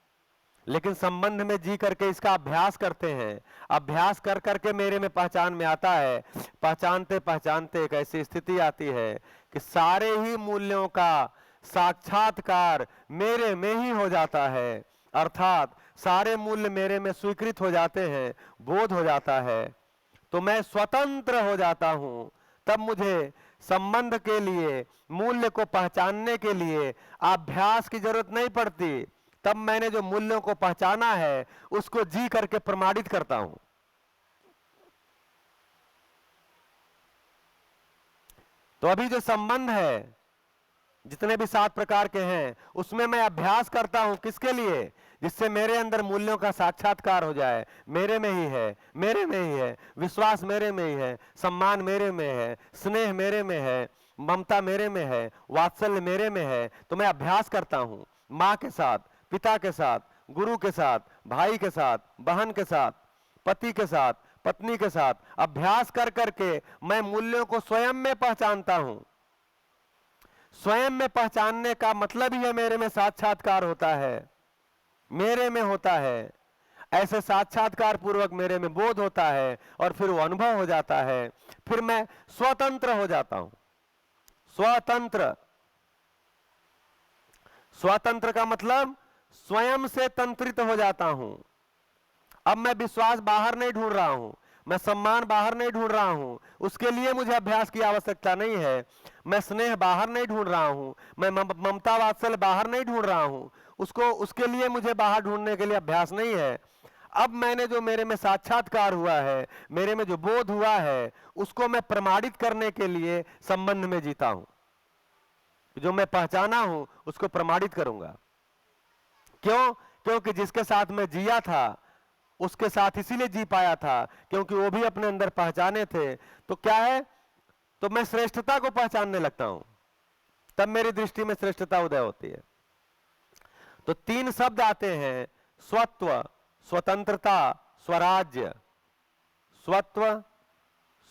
लेकिन संबंध में जी करके इसका अभ्यास करते हैं। अभ्यास कर करके मेरे में पहचान में आता है। पहचानते पहचानते एक ऐसी स्थिति आती है कि सारे ही मूल्यों का साक्षात्कार मेरे में ही हो जाता है, अर्थात सारे मूल्य मेरे में स्वीकृत हो जाते हैं, बोध हो जाता है। तो मैं स्वतंत्र हो जाता हूं। तब मुझे संबंध के लिए, मूल्य को पहचानने के लिए अभ्यास की जरूरत नहीं पड़ती। तब मैंने जो मूल्यों को पहचाना है उसको जी करके प्रमाणित करता हूं। तो अभी जो संबंध है, जितने भी 7 प्रकार के हैं, उसमें मैं अभ्यास करता हूं। किसके लिए? जिससे मेरे अंदर मूल्यों का साक्षात्कार हो जाए। मेरे में ही है, मेरे में ही है, विश्वास मेरे में ही है, सम्मान मेरे में है, स्नेह मेरे में है, ममता मेरे में है, वात्सल्य मेरे में है। तो मैं अभ्यास करता हूँ माँ के साथ, पिता के साथ, गुरु के साथ, भाई के साथ, बहन के साथ, पति के साथ, पत्नी के साथ अभ्यास कर करके मैं मूल्यों को स्वयं में पहचानता हूं। स्वयं में पहचानने का मतलब ही है मेरे में साक्षात्कार होता है, मेरे में होता है। ऐसे साक्षात्कार पूर्वक मेरे में बोध होता है और फिर वो अनुभव हो जाता है। फिर मैं स्वतंत्र हो जाता हूं। स्वतंत्र, स्वतंत्र का मतलब स्वयं से तंत्रित हो जाता हूं। अब मैं विश्वास बाहर नहीं ढूंढ रहा हूं, मैं सम्मान बाहर नहीं ढूंढ रहा हूं, उसके लिए मुझे अभ्यास की आवश्यकता नहीं है। मैं स्नेह बाहर नहीं ढूंढ रहा हूं, मैं ममता वात्सल्य बाहर नहीं ढूंढ रहा हूं, उसके लिए मुझे बाहर ढूंढने के लिए अभ्यास नहीं है। अब मैंने जो मेरे में साक्षात्कार हुआ है, मेरे में जो बोध हुआ है, उसको मैं प्रमाणित करने के लिए संबंध में जीता हूं। जो मैं पहचाना हूं उसको प्रमाणित करूंगा। क्यों? क्योंकि जिसके साथ मैं जिया था उसके साथ इसीलिए जी पाया था क्योंकि वो भी अपने अंदर पहचाने थे। तो क्या है, तो मैं श्रेष्ठता को पहचानने लगता हूं, तब मेरी दृष्टि में श्रेष्ठता उदय होती है। तो तीन शब्द आते हैं, स्वत्व, स्वतंत्रता, स्वराज्य। स्वत्व,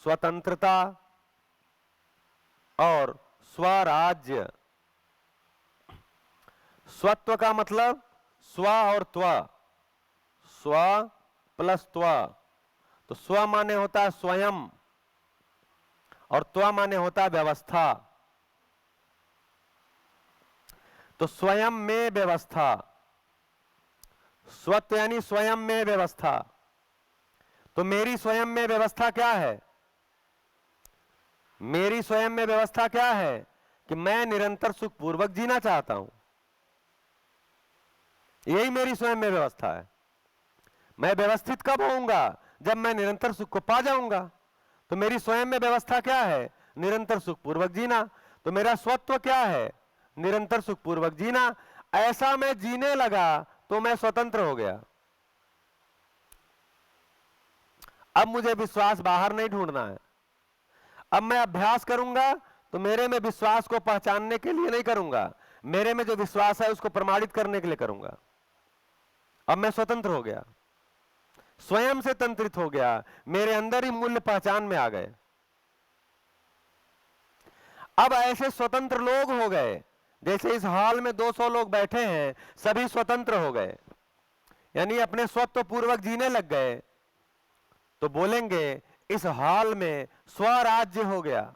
स्वतंत्रता और स्वराज्य। स्वत्व का मतलब स्व और त्व, स्व प्लस त्व। तो स्व माने होता है स्वयं और त्व माने होता है व्यवस्था। तो स्वयं में व्यवस्था, स्वत्व यानी स्वयं में व्यवस्था। तो मेरी स्वयं में व्यवस्था क्या है? मेरी स्वयं में व्यवस्था क्या है कि मैं निरंतर सुखपूर्वक जीना चाहता हूं। यही मेरी स्वयं में व्यवस्था है। मैं व्यवस्थित कब होऊंगा? जब मैं निरंतर सुख को पा जाऊंगा। तो मेरी स्वयं में व्यवस्था क्या है? निरंतर सुखपूर्वक जीना। तो मेरा स्वत्व क्या है? निरंतर सुखपूर्वक जीना। ऐसा मैं जीने लगा तो मैं स्वतंत्र हो गया। अब मुझे विश्वास बाहर नहीं ढूंढना है। अब मैं अभ्यास करूंगा तो मेरे में विश्वास को पहचानने के लिए नहीं करूंगा, मेरे में जो विश्वास है उसको प्रमाणित करने के लिए करूंगा। अब मैं स्वतंत्र हो गया, स्वयं से तंत्रित हो गया, मेरे अंदर ही मूल्य पहचान में आ गए। अब ऐसे स्वतंत्र लोग हो गए, जैसे इस हॉल में 200 लोग बैठे हैं, सभी स्वतंत्र हो गए, यानी अपने स्वत्व पूर्वक जीने लग गए। तो बोलेंगे इस हॉल में स्वराज्य हो गया।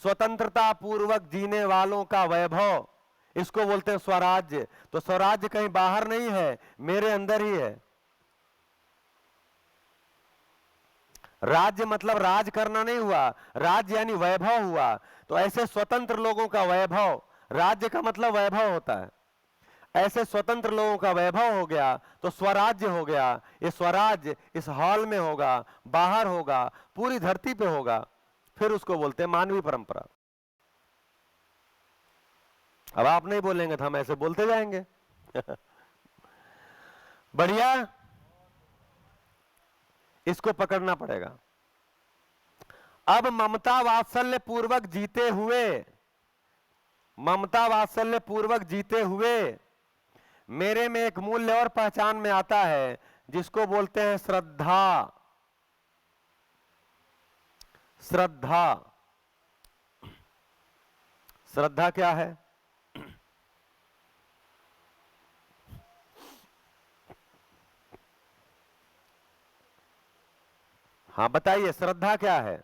स्वतंत्रता पूर्वक जीने वालों का वैभव, इसको बोलते हैं स्वराज्य। तो स्वराज्य कहीं बाहर नहीं है, मेरे अंदर ही है। राज्य मतलब राज करना नहीं हुआ, राज्य यानी वैभव हुआ। तो ऐसे स्वतंत्र लोगों का वैभव, राज्य का मतलब वैभव होता है, ऐसे स्वतंत्र लोगों का वैभव हो गया तो स्वराज्य हो गया। ये स्वराज्य इस हॉल में होगा, बाहर होगा, पूरी धरती पे होगा। फिर उसको बोलते हैं मानवीय परंपरा। अब आप नहीं बोलेंगे तो हम ऐसे बोलते जाएंगे। बढ़िया, इसको पकड़ना पड़ेगा। अब ममता वात्सल्य पूर्वक जीते हुए, ममता वात्सल्य पूर्वक जीते हुए मेरे में एक मूल्य और पहचान में आता है जिसको बोलते हैं श्रद्धा। श्रद्धा, श्रद्धा क्या है? हाँ बताइए, श्रद्धा क्या है?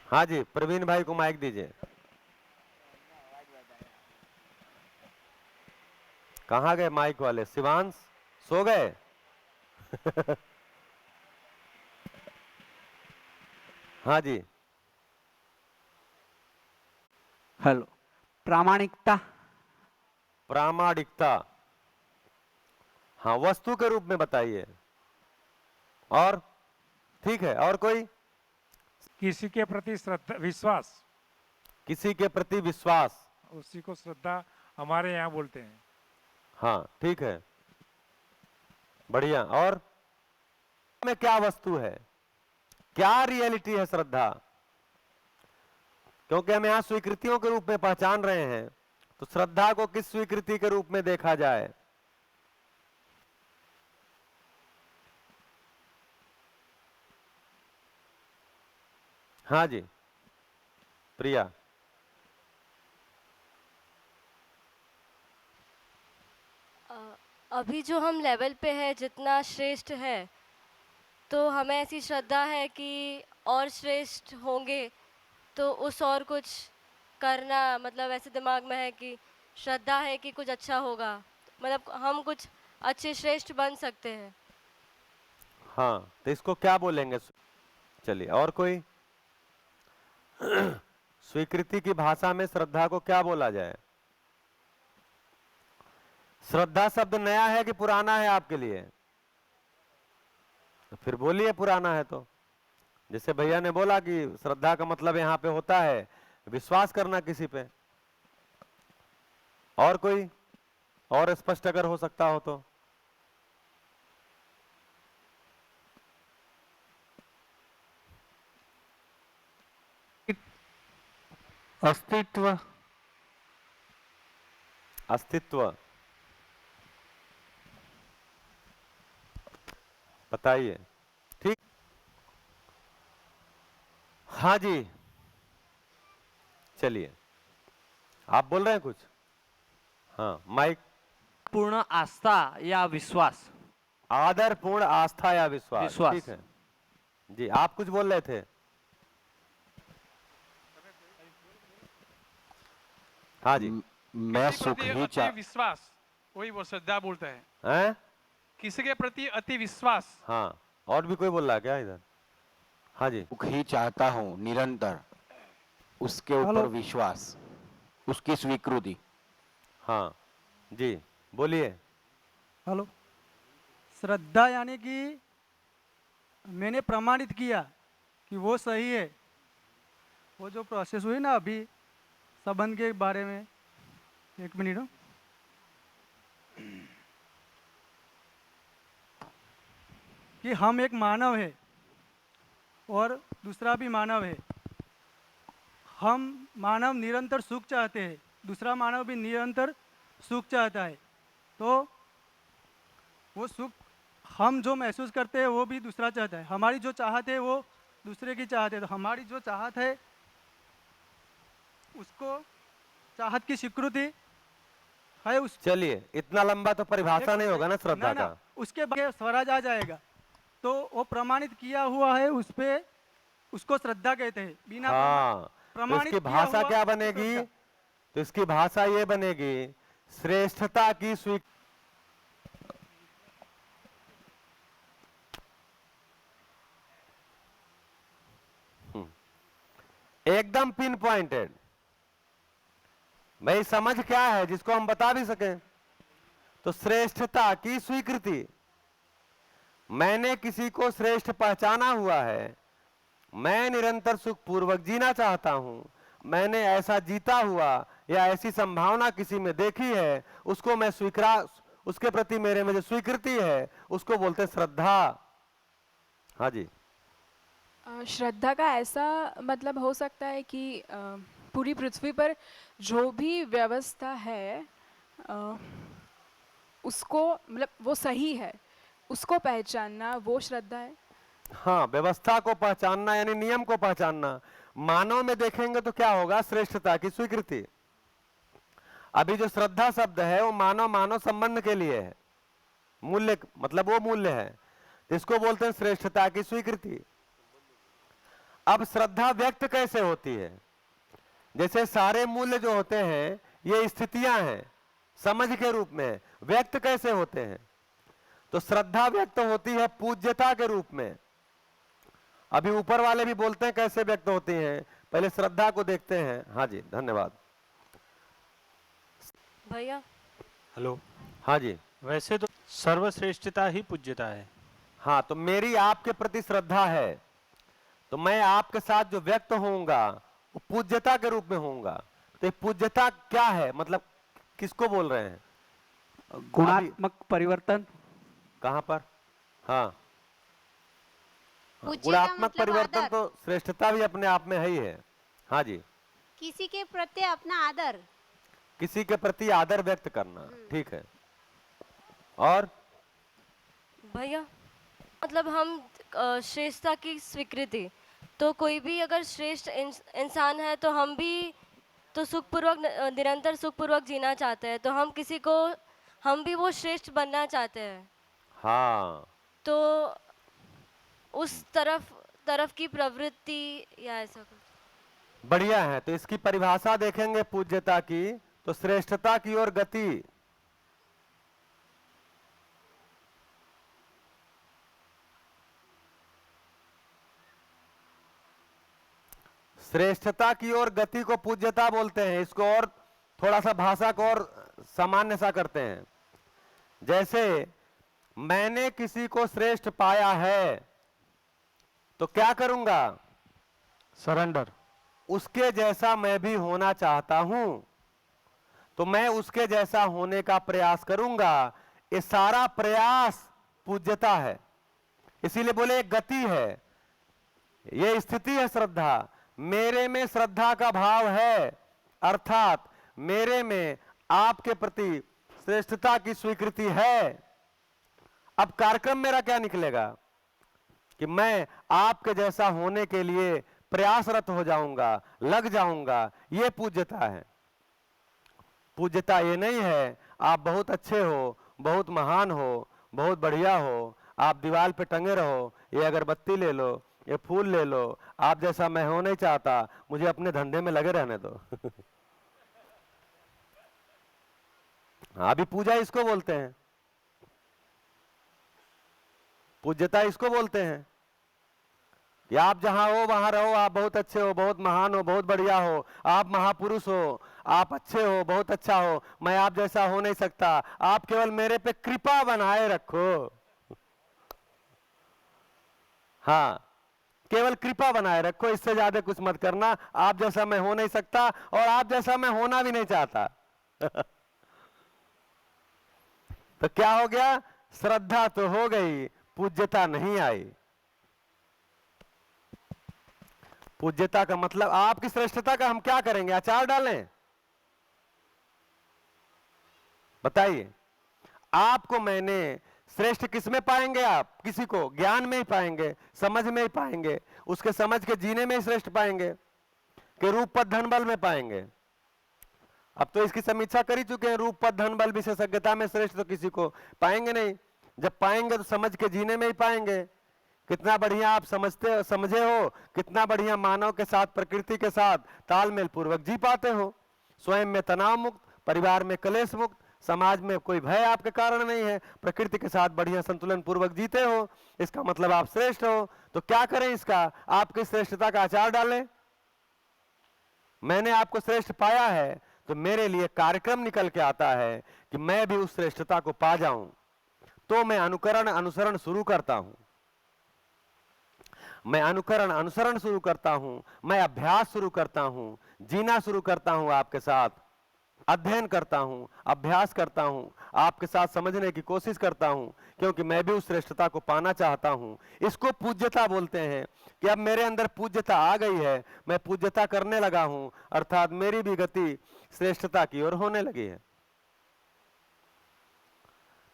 हाँ जी, प्रवीण भाई को माइक दीजिए। कहाँ गए माइक वाले? शिवांश सो गए? हाँ जी। हेलो, प्रामाणिकता। प्रामाणिकता, हाँ वस्तु के रूप में बताइए। और ठीक है, और कोई? किसी के प्रति श्रद्धा विश्वास, किसी के प्रति विश्वास, उसी को श्रद्धा हमारे यहाँ बोलते हैं। हाँ ठीक है, बढ़िया। और में क्या वस्तु है, क्या रियलिटी है श्रद्धा? क्योंकि हम यहां स्वीकृतियों के रूप में पहचान रहे हैं, तो श्रद्धा को किस स्वीकृति के रूप में देखा जाए? हाँ जी प्रिया। अभी जो हम लेवल पे है, जितना श्रेष्ठ है, तो हमें ऐसी श्रद्धा है कि और श्रेष्ठ होंगे तो उस और कुछ करना, मतलब ऐसे दिमाग में है कि श्रद्धा है कि कुछ अच्छा होगा, मतलब हम कुछ अच्छे श्रेष्ठ बन सकते हैं। हाँ तो इसको क्या बोलेंगे? चलिए और कोई स्वीकृति की भाषा में श्रद्धा को क्या बोला जाए? श्रद्धा शब्द नया है कि पुराना है आपके लिए? तो फिर बोलिए पुराना है तो। जैसे भैया ने बोला कि श्रद्धा का मतलब यहाँ पे होता है विश्वास करना किसी पे। और कोई और स्पष्ट अगर हो सकता हो तो? अस्तित्व, अस्तित्व बताइए। ठीक, हाँ जी चलिए आप बोल रहे हैं कुछ? हाँ माइक। पूर्ण आस्था या विश्वास। आदरपूर्ण आस्था या विश्वास, विश्वास। ठीक है जी। आप कुछ बोल रहे थे? हाँ जी। मैं सुख ही चाह विश्वास, वही वो श्रद्धा बोलता है। हैं? किसी के प्रति अति विश्वास। हाँ और भी कोई बोल रहा है क्या इधर? हाँ जी। सुख ही चाहता हूँ निरंतर, उसके ऊपर विश्वास, उसकी स्वीकृति। हाँ जी बोलिए। हेलो, श्रद्धा यानी कि मैंने प्रमाणित किया कि वो सही है। वो जो प्रोसेस हुई ना अभी संबंध के बारे में, एक मिनट। कि हम एक मानव है और दूसरा भी मानव है। हम मानव निरंतर सुख चाहते हैं, दूसरा मानव भी निरंतर सुख चाहता है। तो वो सुख हम जो महसूस करते हैं वो भी दूसरा चाहता है। हमारी जो चाहत है वो दूसरे की चाहत है। तो हमारी जो चाहत है उसको चाहत की स्वीकृति है उस। चलिए इतना लंबा तो परिभाषा नहीं होगा ना श्रद्धा का। उसके बाद स्वराज आ जाएगा तो वो प्रमाणित किया हुआ है, उस पे उसको श्रद्धा कहते हैं। बिना हाँ तो इसकी भाषा क्या बनेगी? श्रद्धा। तो इसकी भाषा ये बनेगी श्रेष्ठता की स्वीक। एकदम पिन पॉइंटेड। भाई समझ क्या है जिसको हम बता भी सकें? तो श्रेष्ठता की स्वीकृति। मैंने किसी को श्रेष्ठ पहचाना हुआ है, मैं निरंतर सुख पूर्वक जीना चाहता हूं, मैंने ऐसा जीता हुआ या ऐसी संभावना किसी में देखी है, उसको मैं स्वीकार, उसके प्रति मेरे में जो स्वीकृति है उसको बोलते हैं श्रद्धा। हाँ जी। श्रद्धा का ऐसा मतलब हो सकता है कि पूरी पृथ्वी पर जो भी व्यवस्था है उसको मतलब वो सही है, उसको पहचानना, वो श्रद्धा है। हाँ व्यवस्था को पहचानना यानी नियम को पहचानना। मानव में देखेंगे तो क्या होगा? श्रेष्ठता की स्वीकृति। अभी जो श्रद्धा शब्द है वो मानव मानव संबंध के लिए है, मूल्य मतलब वो मूल्य है, इसको बोलते हैं श्रेष्ठता की स्वीकृति। अब श्रद्धा व्यक्त कैसे होती है? जैसे सारे मूल्य जो होते हैं ये स्थितियां हैं, समझ के रूप में। व्यक्त कैसे होते हैं? तो श्रद्धा व्यक्त होती है पूज्यता के रूप में। अभी ऊपर वाले भी बोलते हैं कैसे व्यक्त होती हैं, पहले श्रद्धा को देखते हैं। हाँ जी धन्यवाद। भैया हेलो। हाँ जी। वैसे तो सर्वश्रेष्ठता ही पूज्यता है। हाँ तो मेरी आपके प्रति श्रद्धा है तो मैं आपके साथ जो व्यक्त होऊंगा वो पूज्यता के रूप में होऊंगा। तो ये पूज्यता क्या है, मतलब किसको बोल रहे हैं? गुणात्मक परिवर्तन। कहां पर? हाँ, पूज्य का गुणात्मक मतलब परिवर्तन आदर। तो श्रेष्ठता भी अपने आप में है ही है। हाँ जी, किसी के प्रति अपना आदर। किसी के प्रति आदर व्यक्त करना, ठीक है। और भैया मतलब हम श्रेष्ठता की स्वीकृति, तो कोई भी अगर श्रेष्ठ इंसान है तो हम भी तो सुखपूर्वक निरंतर सुखपूर्वक जीना चाहते हैं, तो हम भी वो श्रेष्ठ बनना चाहते हैं। हाँ, तो उस तरफ की प्रवृत्ति या ऐसा कुछ। बढ़िया है। तो इसकी परिभाषा देखेंगे पूज्यता की, तो श्रेष्ठता की ओर गति। श्रेष्ठता की ओर गति को पूज्यता बोलते हैं। इसको और थोड़ा सा भाषा को और सामान्य सा करते हैं। जैसे मैंने किसी को श्रेष्ठ पाया है तो क्या करूंगा? सरेंडर। उसके जैसा मैं भी होना चाहता हूं, तो मैं उसके जैसा होने का प्रयास करूंगा। ये सारा प्रयास पूज्यता है। इसीलिए बोले गति है, ये स्थिति है श्रद्धा। मेरे में श्रद्धा का भाव है, अर्थात मेरे में आपके प्रति श्रेष्ठता की स्वीकृति है। अब कार्यक्रम मेरा क्या निकलेगा कि मैं आपके जैसा होने के लिए प्रयासरत हो जाऊंगा, लग जाऊंगा। ये पूज्यता है। पूज्यता ये नहीं है आप बहुत अच्छे हो, बहुत महान हो, बहुत बढ़िया हो, आप दीवार पे टंगे रहो, ये अगरबत्ती ले लो, ये फूल ले लो, आप जैसा मैं हो नहीं चाहता, मुझे अपने धंधे में लगे रहने दो। अभी पूजा इसको बोलते हैं, पूज्यता इसको बोलते हैं कि आप जहां हो वहां रहो, आप बहुत अच्छे हो, बहुत महान हो, बहुत बढ़िया हो, आप महापुरुष हो, आप अच्छे हो, बहुत अच्छा हो, मैं आप जैसा हो नहीं सकता, आप केवल मेरे पे कृपा बनाए रखो। हाँ, केवल कृपा बनाए रखो, इससे ज्यादा कुछ मत करना। आप जैसा मैं हो नहीं सकता और आप जैसा मैं होना भी नहीं चाहता। तो क्या हो गया? श्रद्धा तो हो गई, पूज्यता नहीं आई। पूज्यता का मतलब आपकी श्रेष्ठता का हम क्या करेंगे? अचार डालें? बताइए, आपको मैंने श्रेष्ठ किस में पाएंगे? आप किसी को ज्ञान में ही पाएंगे, समझ में ही पाएंगे, उसके समझ के जीने में ही श्रेष्ठ पाएंगे कि रूप पद धन बल में पाएंगे? अब तो इसकी समीक्षा कर ही चुके हैं। रूप पद धन बल विशेषज्ञता में श्रेष्ठ तो किसी को पाएंगे नहीं। जब पाएंगे तो समझ के जीने में ही पाएंगे। कितना बढ़िया आप समझे हो, कितना बढ़िया मानव के साथ, प्रकृति के साथ तालमेल पूर्वक जी पाते हो, स्वयं में तनाव मुक्त, परिवार में कलेश मुक्त, समाज में कोई भय आपके कारण नहीं है, प्रकृति के साथ बढ़िया संतुलन पूर्वक जीते हो, इसका मतलब आप श्रेष्ठ हो। तो क्या करें? इसका आपकी श्रेष्ठता का अचार डालें। मैंने आपको श्रेष्ठ पाया है तो मेरे लिए कार्यक्रम निकल के आता है कि मैं भी उस श्रेष्ठता को पा जाऊं। तो मैं अनुसरण शुरू करता हूं, मैं अनुसरण शुरू करता हूं, मैं अभ्यास शुरू करता हूं, जीना शुरू करता हूं, आपके साथ अध्ययन करता हूं, अभ्यास करता हूं, आपके साथ समझने की कोशिश करता हूं, क्योंकि मैं भी उस श्रेष्ठता को पाना चाहता हूं। इसको पूज्यता बोलते हैं कि अब मेरे अंदर पूज्यता आ गई है, मैं पूज्यता करने लगा हूं, अर्थात मेरी भी गति श्रेष्ठता की ओर होने लगी है।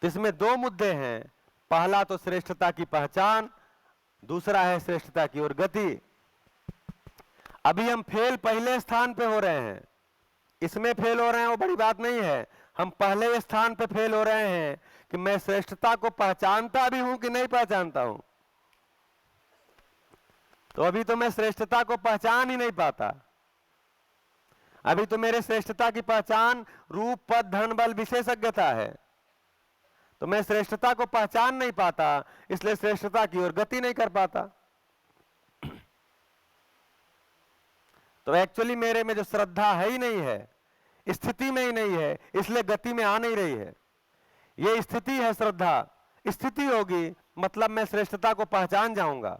तो इसमें दो मुद्दे हैं। पहला तो श्रेष्ठता की पहचान, दूसरा है श्रेष्ठता की ओर गति। अभी हम फेल पहले स्थान पे हो रहे हैं, इसमें फेल हो रहे हैं वो बड़ी बात नहीं है। हम पहले स्थान पे फेल हो रहे हैं कि मैं श्रेष्ठता को पहचानता भी हूं कि नहीं पहचानता हूं। तो अभी तो मैं श्रेष्ठता को पहचान ही नहीं पाता। अभी तो मेरे श्रेष्ठता की पहचान रूप पद धन बल विशेषज्ञता है, तो मैं श्रेष्ठता को पहचान नहीं पाता, इसलिए श्रेष्ठता की ओर गति नहीं कर पाता। तो एक्चुअली मेरे में जो श्रद्धा है ही नहीं है, स्थिति में ही नहीं है, इसलिए गति में आ नहीं रही है। ये स्थिति है श्रद्धा। स्थिति होगी मतलब मैं श्रेष्ठता को पहचान जाऊंगा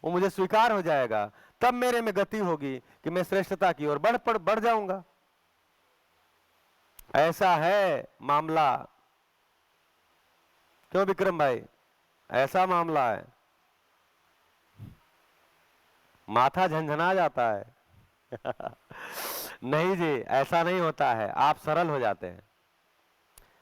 वो मुझे स्वीकार हो जाएगा, तब मेरे में गति होगी कि मैं श्रेष्ठता की ओर बढ़ जाऊंगा। ऐसा है मामला। क्यों विक्रम भाई, ऐसा मामला है, माथा झंझना जाता है। नहीं जी, ऐसा नहीं होता है, आप सरल हो जाते हैं।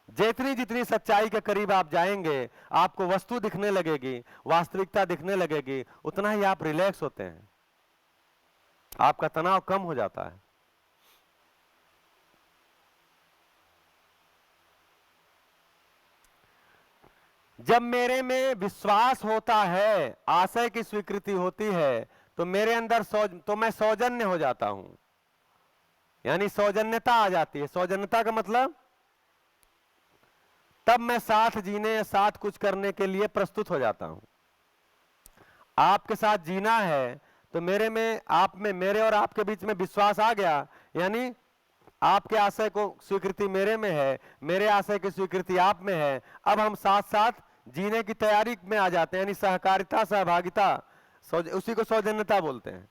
जितनी जितनी सच्चाई के करीब आप जाएंगे, आपको वस्तु दिखने लगेगी, वास्तविकता दिखने लगेगी, उतना ही आप रिलैक्स होते हैं, आपका तनाव कम हो जाता है। जब मेरे में विश्वास होता है, आशय की स्वीकृति होती है, तो मेरे अंदर मैं सौजन्य हो जाता हूं, यानी सौजन्यता आ जाती है। सौजन्यता का मतलब, तब मैं साथ जीने, साथ कुछ करने के लिए प्रस्तुत हो जाता हूं। आपके साथ जीना है तो मेरे में, आप में, मेरे और आपके बीच में विश्वास आ गया, यानी आपके आशय को स्वीकृति मेरे में है, मेरे आशय की स्वीकृति आप में है। अब हम साथ साथ जीने की तैयारी में आ जाते हैं, यानी सहकारिता, सहभागिता, उसी को सौजन्यता बोलते हैं,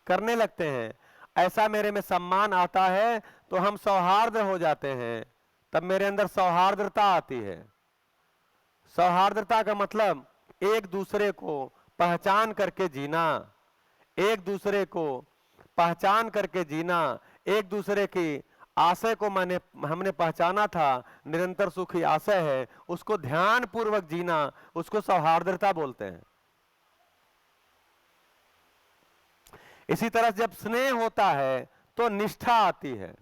करने लगते हैं। ऐसा मेरे में सम्मान आता है तो हम सौहार्द हो जाते हैं, तब मेरे अंदर सौहार्दता आती है। सौहार्दता का मतलब एक दूसरे को पहचान करके जीना, एक दूसरे को पहचान करके जीना, एक दूसरे की आशय को हमने पहचाना था, निरंतर सुखी आशय है, उसको ध्यान पूर्वक जीना, उसको सौहार्दता बोलते हैं। इसी तरह जब स्नेह होता है तो निष्ठा आती है।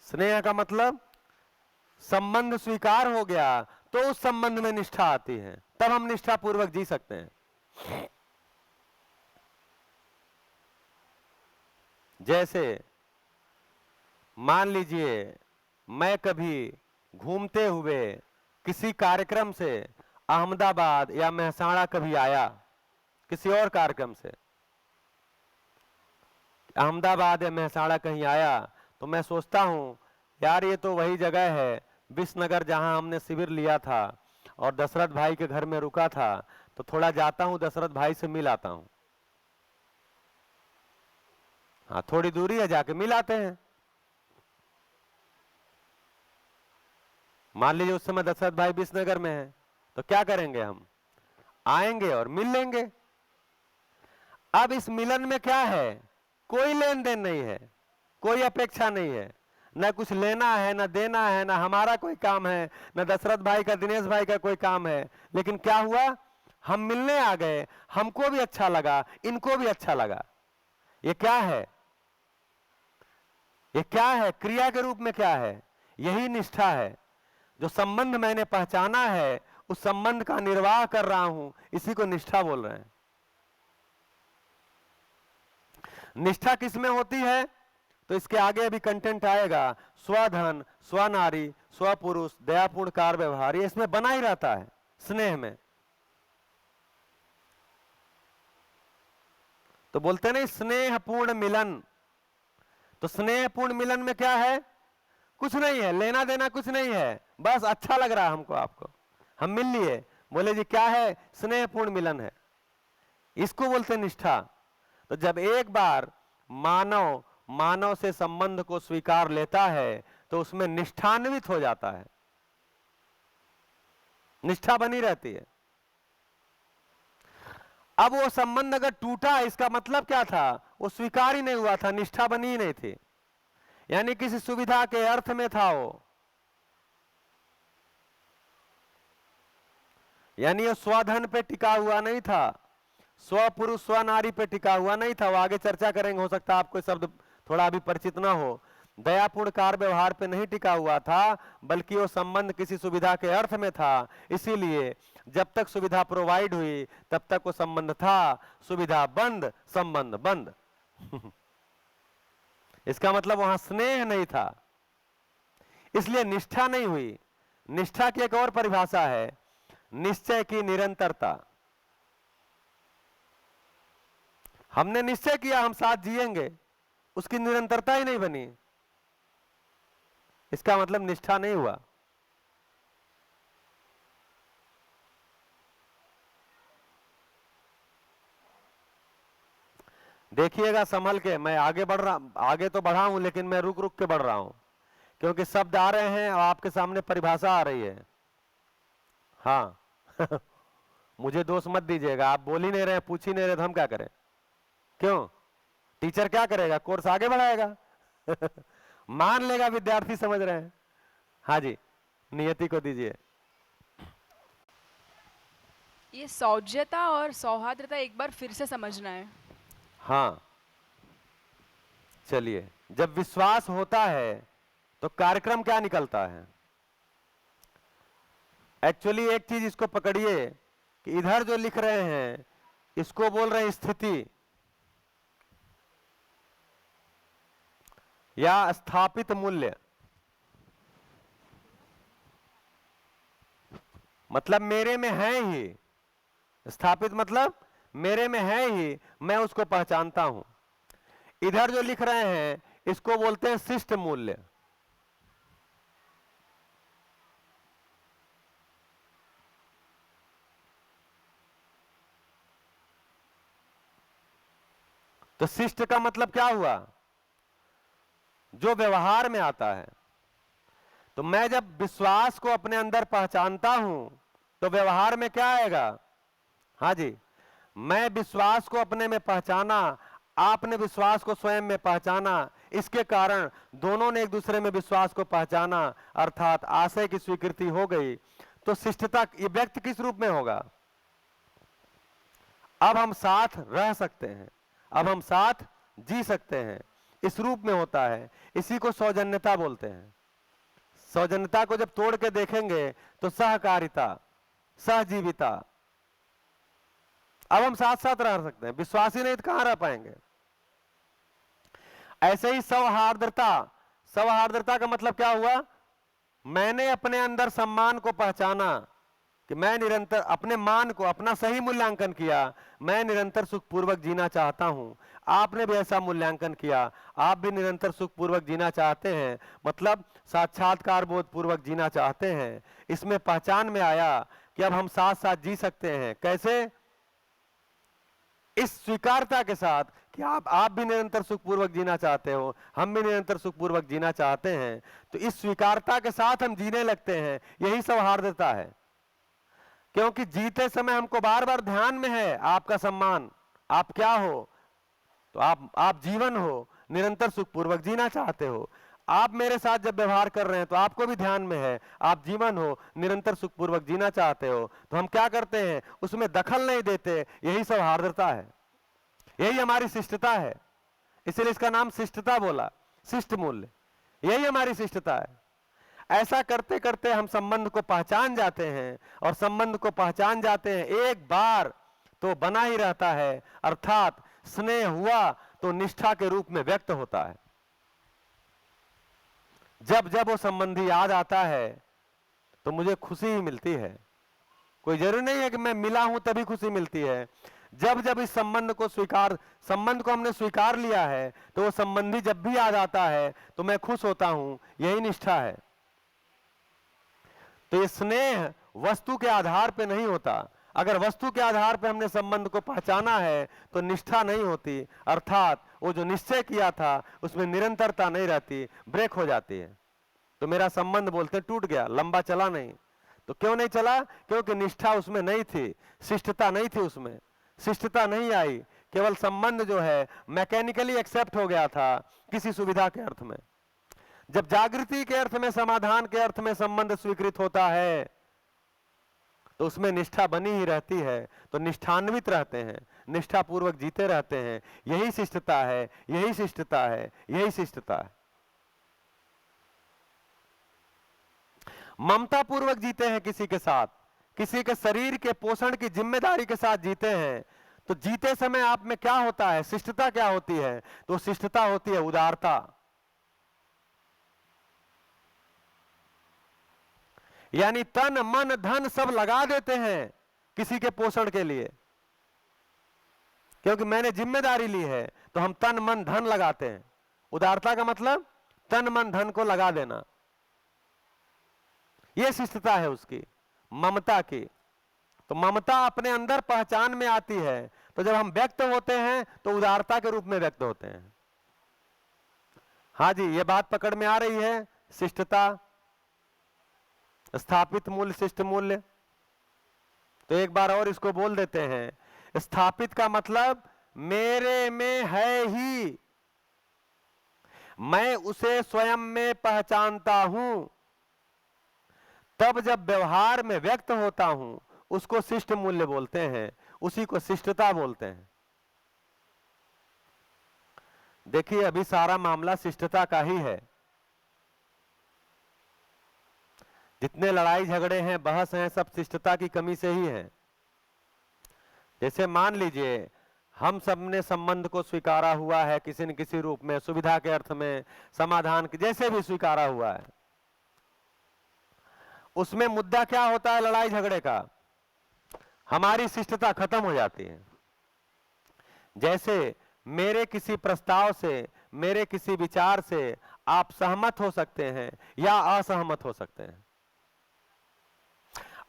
स्नेह का मतलब संबंध स्वीकार हो गया तो उस संबंध में निष्ठा आती है, तब हम निष्ठा पूर्वक जी सकते हैं। जैसे मान लीजिए मैं कभी घूमते हुए किसी कार्यक्रम से अहमदाबाद या मेहसाणा कभी आया, किसी और कार्यक्रम से अहमदाबाद या मेहसाणा कहीं आया, तो मैं सोचता हूं यार ये तो वही जगह है विसनगर जहां हमने शिविर लिया था और दशरथ भाई के घर में रुका था, तो थोड़ा जाता हूं दशरथ भाई से मिल आता हूं। हाँ, थोड़ी दूरी है, जाके मिल आते हैं। मान लीजिए उस समय दशरथ भाई विसनगर में है, तो क्या करेंगे, हम आएंगे और मिल लेंगे। अब इस मिलन में क्या है, कोई लेन देन नहीं है, कोई अपेक्षा नहीं है, न कुछ लेना है न देना है, न हमारा कोई काम है, न दशरथ भाई का, दिनेश भाई का कोई काम है। लेकिन क्या हुआ, हम मिलने आ गए, हमको भी अच्छा लगा, इनको भी अच्छा लगा। ये क्या है, ये क्या है, क्रिया के रूप में क्या है, यही निष्ठा है। जो संबंध मैंने पहचाना है उस संबंध का निर्वाह कर रहा हूं, इसी को निष्ठा बोल रहे हैं। निष्ठा किस में होती है, तो इसके आगे अभी कंटेंट आएगा। स्वधन, स्वनारी, स्वपुरुष, दयापूर्ण कार्य व्यवहार, ये इसमें बना ही रहता है स्नेह में। तो बोलते नहीं स्नेहपूर्ण मिलन, तो स्नेहपूर्ण मिलन में क्या है, कुछ नहीं है, लेना देना कुछ नहीं है, बस अच्छा लग रहा है हमको, आपको, हम मिल लिए, बोले जी क्या है, स्नेहपूर्ण मिलन है, इसको बोलते निष्ठा। तो जब एक बार मानव से संबंध को स्वीकार लेता है तो उसमें निष्ठान्वित हो जाता है, निष्ठा बनी रहती है। अब वो संबंध अगर टूटा, इसका मतलब क्या था, वो स्वीकार ही नहीं हुआ था, निष्ठा बनी ही नहीं थी, यानी किसी सुविधा के अर्थ में था वो, यानी वो स्वधन पे टिका हुआ नहीं था, स्वपुरुष स्वनारी पे टिका हुआ नहीं था। वो आगे चर्चा करेंगे, हो सकता है आपको शब्द थोड़ा अभी परिचित ना हो। दयापूर्ण कार्य व्यवहार पे नहीं टिका हुआ था, बल्कि वो संबंध किसी सुविधा के अर्थ में था। इसीलिए जब तक सुविधा प्रोवाइड हुई तब तक वो संबंध था, सुविधा बंद, संबंध बंद। इसका मतलब वहां स्नेह नहीं था, इसलिए निष्ठा नहीं हुई। निष्ठा की एक और परिभाषा है, निश्चय की निरंतरता। हमने निश्चय किया हम साथ जिएंगे, उसकी निरंतरता ही नहीं बनी, इसका मतलब निष्ठा नहीं हुआ। देखिएगा संभल के, मैं आगे बढ़ रहा, आगे तो बढ़ा हूं लेकिन मैं रुक रुक के बढ़ रहा हूं, क्योंकि शब्द आ रहे हैं और आपके सामने परिभाषा आ रही है। हाँ मुझे दोष मत दीजिएगा, आप बोल ही नहीं रहे, पूछ ही नहीं रहे, तो हम क्या करें? क्यों? टीचर क्या करेगा? कोर्स आगे बढ़ाएगा मान लेगा विद्यार्थी समझ रहे हैं। हाँ जी, नियति को दीजिए। ये सौजन्यता और सौहार्द्रता एक बार फिर से समझना है। हाँ चलिए, जब विश्वास होता है तो कार्यक्रम क्या निकलता है? एक्चुअली एक चीज इसको पकड़िए कि इधर जो लिख रहे हैं इसको बोल रहे हैं स्थिति या स्थापित मूल्य। मतलब मेरे में है ही, स्थापित मतलब मेरे में है ही, मैं उसको पहचानता हूं। इधर जो लिख रहे हैं इसको बोलते हैं शिष्ट मूल्य। तो शिष्ट का मतलब क्या हुआ? जो व्यवहार में आता है। तो मैं जब विश्वास को अपने अंदर पहचानता हूं तो व्यवहार में क्या आएगा? हाँ जी, मैं विश्वास को अपने में पहचाना, आपने विश्वास को स्वयं में पहचाना, इसके कारण दोनों ने एक दूसरे में विश्वास को पहचाना, अर्थात आशय की स्वीकृति हो गई। तो शिष्टता ये व्यक्त किस रूप में होगा? अब हम साथ रह सकते हैं, अब हम साथ जी सकते हैं, इस रूप में होता है। इसी को सौजन्यता बोलते हैं। सौजन्यता को जब तोड़ के देखेंगे तो सहकारिता, सहजीविता। अब हम साथ साथ रह सकते हैं, विश्वास ही नहीं तो कहां रह पाएंगे? ऐसे ही सौहार्द्रता, सौहार्द्रता का मतलब क्या हुआ? मैंने अपने अंदर सम्मान को पहचाना कि मैं निरंतर अपने मान को, अपना सही मूल्यांकन किया, मैं निरंतर सुखपूर्वक जीना चाहता हूं। आपने भी ऐसा मूल्यांकन किया, आप भी निरंतर सुखपूर्वक जीना चाहते हैं, मतलब साक्षात्कार बोध पूर्वक जीना चाहते हैं। इसमें पहचान में आया कि अब हम साथ साथ जी सकते हैं। कैसे? इस स्वीकारता के साथ कि आप भी निरंतर सुखपूर्वक जीना चाहते हो, हम भी निरंतर सुखपूर्वक जीना चाहते हैं। तो इस स्वीकारता के साथ हम जीने लगते हैं, यही सौहार्द्रता है। क्योंकि जीते समय हमको बार बार ध्यान में है आपका सम्मान, आप क्या हो, तो आप जीवन हो, निरंतर सुखपूर्वक जीना चाहते हो। आप मेरे साथ जब व्यवहार कर रहे हैं तो आपको भी ध्यान में है, आप जीवन हो, निरंतर सुखपूर्वक जीना चाहते हो। तो हम क्या करते हैं? उसमें दखल नहीं देते, यही सौहार्द्रता है, यही हमारी शिष्टता है। इसलिए इसका नाम शिष्टता बोला, शिष्ट मूल्य, यही हमारी शिष्टता है। ऐसा करते करते हम संबंध को पहचान जाते हैं, और संबंध को पहचान जाते हैं एक बार तो बना ही रहता है, अर्थात स्नेह हुआ तो निष्ठा के रूप में व्यक्त होता है। जब जब वो संबंधी याद आता है तो मुझे खुशी ही मिलती है। कोई जरूरी नहीं है कि मैं मिला हूं तभी खुशी मिलती है। जब जब इस संबंध को हमने स्वीकार लिया है तो वो संबंधी जब भी याद आता है तो मैं खुश होता हूं, यही निष्ठा है। तो ये स्नेह वस्तु के आधार पे नहीं होता। अगर वस्तु के आधार पे हमने संबंध को पहचाना है तो निष्ठा नहीं होती, अर्थात वो जो निश्चय किया था उसमें निरंतरता नहीं रहती, ब्रेक हो जाती है। तो मेरा संबंध बोलते टूट गया, लंबा चला नहीं। तो क्यों नहीं चला? क्योंकि निष्ठा उसमें नहीं थी, शिष्टता नहीं थी, उसमें शिष्टता नहीं आई। केवल संबंध जो है मैकेनिकली एक्सेप्ट हो गया था किसी सुविधा के अर्थ में। जब जागृति के अर्थ में, समाधान के अर्थ में संबंध स्वीकृत होता है तो उसमें निष्ठा बनी ही रहती है। तो निष्ठान्वित रहते हैं, निष्ठा पूर्वक जीते रहते हैं। यही शिष्टता है, यही शिष्टता है, यही शिष्टता है। ममता पूर्वक जीते हैं किसी के साथ, किसी के शरीर के पोषण की जिम्मेदारी के साथ जीते हैं। तो जीते समय आप में क्या होता है? शिष्टता क्या होती है? तो शिष्टता होती है उदारता। यानी तन मन धन सब लगा देते हैं किसी के पोषण के लिए, क्योंकि मैंने जिम्मेदारी ली है तो हम तन मन धन लगाते हैं। उदारता का मतलब तन मन धन को लगा देना, यह शिष्टता है उसकी, ममता की। तो ममता अपने अंदर पहचान में आती है तो जब हम व्यक्त होते हैं तो उदारता के रूप में व्यक्त होते हैं। हाँ जी, ये बात पकड़ में आ रही है। शिष्टता, स्थापित मूल्य, शिष्ट मूल्य। तो एक बार और इसको बोल देते हैं। स्थापित का मतलब मेरे में है ही, मैं उसे स्वयं में पहचानता हूं, तब जब व्यवहार में व्यक्त होता हूं उसको शिष्ट मूल्य बोलते हैं, उसी को शिष्टता बोलते हैं। देखिए अभी सारा मामला शिष्टता का ही है। जितने लड़ाई झगड़े हैं, बहस हैं, सब शिष्टता की कमी से ही है। जैसे मान लीजिए हम सब ने संबंध को स्वीकारा हुआ है किसी न किसी रूप में, सुविधा के अर्थ में, समाधान के जैसे भी स्वीकारा हुआ है, उसमें मुद्दा क्या होता है लड़ाई झगड़े का? हमारी शिष्टता खत्म हो जाती है। जैसे मेरे किसी प्रस्ताव से, मेरे किसी विचार से आप सहमत हो सकते हैं या असहमत हो सकते हैं।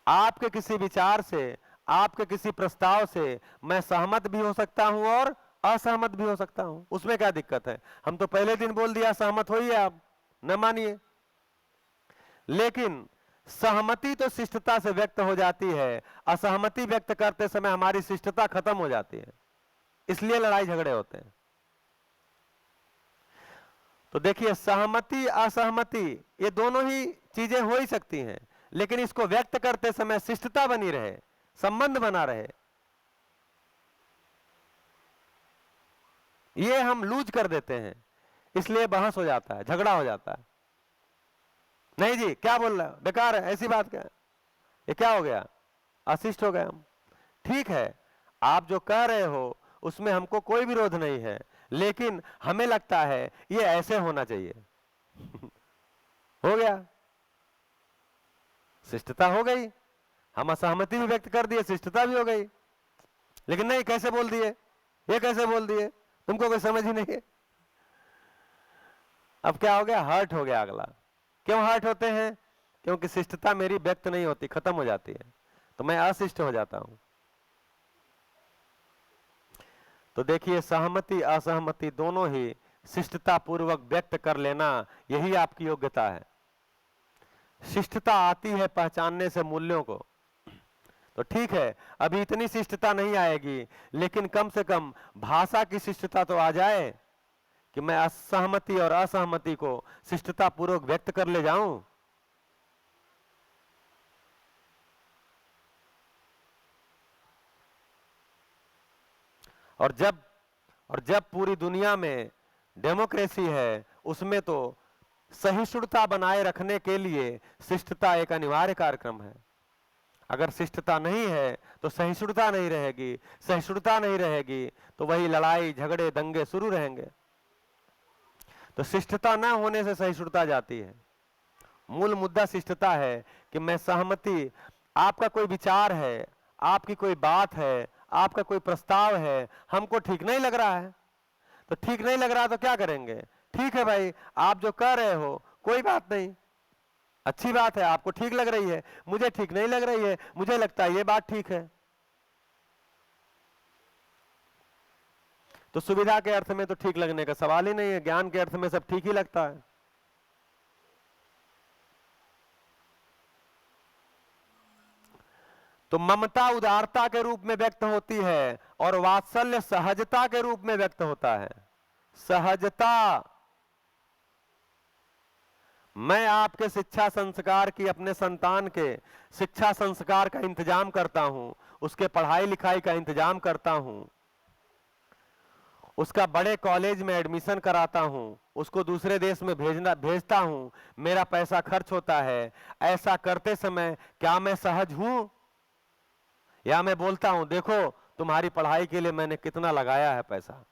आपके किसी विचार से, आपके किसी प्रस्ताव से मैं सहमत भी हो सकता हूं और असहमत भी हो सकता हूं। उसमें क्या दिक्कत है? हम तो पहले दिन बोल दिया सहमत होइए, आप न मानिए। लेकिन सहमति तो शिष्टता से व्यक्त हो जाती है, असहमति व्यक्त करते समय हमारी शिष्टता खत्म हो जाती है, इसलिए लड़ाई झगड़े होते हैं। तो देखिए सहमति असहमति ये दोनों ही चीजें हो ही सकती हैं, लेकिन इसको व्यक्त करते समय शिष्टता बनी रहे, संबंध बना रहे, ये हम लूज कर देते हैं, इसलिए बहस हो जाता है, झगड़ा हो जाता है। नहीं जी क्या बोल रहा है, बेकार है, ऐसी बात क्या है, ये क्या हो गया, अशिष्ट हो गए हम। ठीक है, आप जो कह रहे हो उसमें हमको कोई विरोध नहीं है, लेकिन हमें लगता है ये ऐसे होना चाहिए। हो गया, शिष्टता हो गई, हम असहमति भी व्यक्त कर दिए, शिष्टता भी हो गई। लेकिन नहीं, कैसे बोल दिए, ये कैसे बोल दिए, तुमको कोई समझ ही नहीं है। अब क्या हो गया, हर्ट हो गया अगला। क्यों हर्ट होते हैं? क्योंकि शिष्टता मेरी व्यक्त नहीं होती, खत्म हो जाती है, तो मैं अशिष्ट हो जाता हूं। तो देखिए सहमति असहमति दोनों ही शिष्टता पूर्वक व्यक्त कर लेना, यही आपकी योग्यता है। शिष्टता आती है पहचानने से मूल्यों को। तो ठीक है, अभी इतनी शिष्टता नहीं आएगी, लेकिन कम से कम भाषा की शिष्टता तो आ जाए कि मैं असहमति और असहमति को शिष्टता पूर्वक व्यक्त कर ले जाऊं। और जब पूरी दुनिया में डेमोक्रेसी है, उसमें तो सहिष्णुता बनाए रखने के लिए शिष्टता एक अनिवार्य कार्यक्रम है। अगर शिष्टता नहीं है तो सहिष्णुता नहीं रहेगी, सहिष्णुता नहीं रहेगी तो वही लड़ाई झगड़े दंगे शुरू रहेंगे। तो शिष्टता न होने से सहिष्णुता जाती है। मूल मुद्दा शिष्टता है कि मैं सहमति, आपका कोई विचार है, आपकी कोई बात है, आपका कोई प्रस्ताव है, हमको ठीक नहीं लग रहा है, तो ठीक नहीं लग रहा तो क्या करेंगे? ठीक है भाई, आप जो कह रहे हो कोई बात नहीं, अच्छी बात है, आपको ठीक लग रही है, मुझे ठीक नहीं लग रही है, मुझे लगता है ये बात ठीक है। तो सुविधा के अर्थ में तो ठीक लगने का सवाल ही नहीं है, ज्ञान के अर्थ में सब ठीक ही लगता है। तो ममता उदारता के रूप में व्यक्त होती है और वात्सल्य सहजता के रूप में व्यक्त होता है। सहजता, मैं आपके शिक्षा संस्कार की, अपने संतान के शिक्षा संस्कार का इंतजाम करता हूं, उसके पढ़ाई लिखाई का इंतजाम करता हूं, उसका बड़े कॉलेज में एडमिशन कराता हूं, उसको दूसरे देश में भेजता हूं, मेरा पैसा खर्च होता है। ऐसा करते समय क्या मैं सहज हूं? या मैं बोलता हूं देखो तुम्हारी पढ़ाई के लिए मैंने कितना लगाया है पैसा,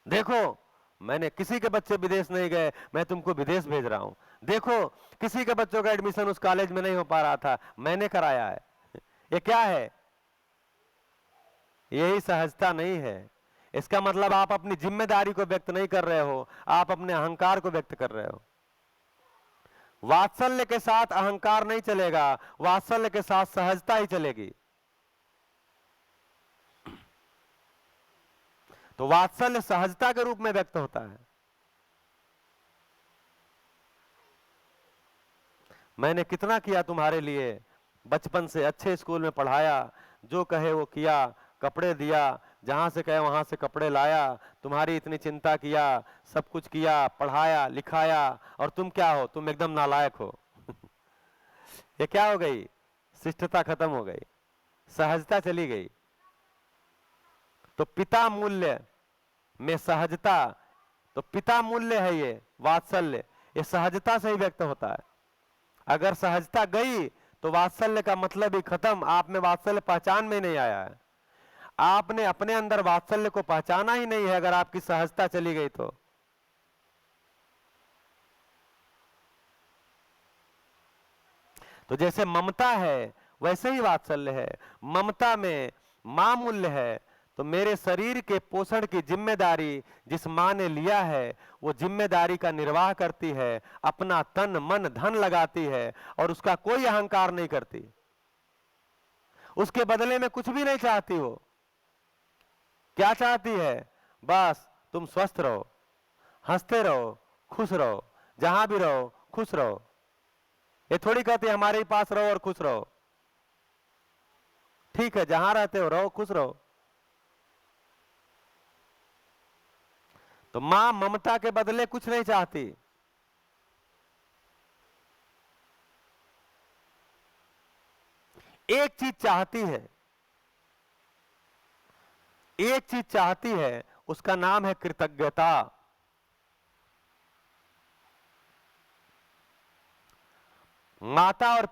देखो मैंने, किसी के बच्चे विदेश नहीं गए, मैं तुमको विदेश भेज रहा हूं, देखो किसी के बच्चों का एडमिशन उस कॉलेज में नहीं हो पा रहा था, मैंने कराया है। ये क्या है? यही सहजता नहीं है। इसका मतलब आप अपनी जिम्मेदारी को व्यक्त नहीं कर रहे हो, आप अपने अहंकार को व्यक्त कर रहे हो। वात्सल्य के साथ अहंकार नहीं चलेगा, वात्सल्य के साथ सहजता ही चलेगी। तो वात्सल्य सहजता के रूप में व्यक्त होता है। मैंने कितना किया तुम्हारे लिए, बचपन से अच्छे स्कूल में पढ़ाया, जो कहे वो किया, कपड़े दिया, जहां से कहे वहां से कपड़े लाया, तुम्हारी इतनी चिंता किया, सब कुछ किया, पढ़ाया लिखाया, और तुम क्या हो? तुम एकदम नालायक हो। ये क्या हो गई? शिष्टता खत्म हो गई, सहजता चली गई। तो पिता मूल्य में सहजता, तो पिता मूल्य है ये वात्सल्य, ये सहजता से ही व्यक्त होता है। अगर सहजता गई तो वात्सल्य का मतलब ही खत्म, आप में वात्सल्य पहचान में नहीं आया है। आपने अपने अंदर वात्सल्य को पहचाना ही नहीं है अगर आपकी सहजता चली गई तो जैसे ममता है वैसे ही वात्सल्य है। ममता में मां मूल्य है, तो मेरे शरीर के पोषण की जिम्मेदारी जिस मां ने लिया है वो जिम्मेदारी का निर्वाह करती है, अपना तन मन धन लगाती है और उसका कोई अहंकार नहीं करती, उसके बदले में कुछ भी नहीं चाहती। वो क्या चाहती है? बस तुम स्वस्थ रहो, हंसते रहो, खुश रहो, जहां भी रहो खुश रहो। ये थोड़ी कहती है हमारे ही पास रहो और खुश रहो। ठीक है, जहां रहते हो रहो, खुश रहो। तो मां ममता के बदले कुछ नहीं चाहती। एक चीज चाहती है, एक चीज चाहती है, उसका नाम है कृतज्ञता। माता और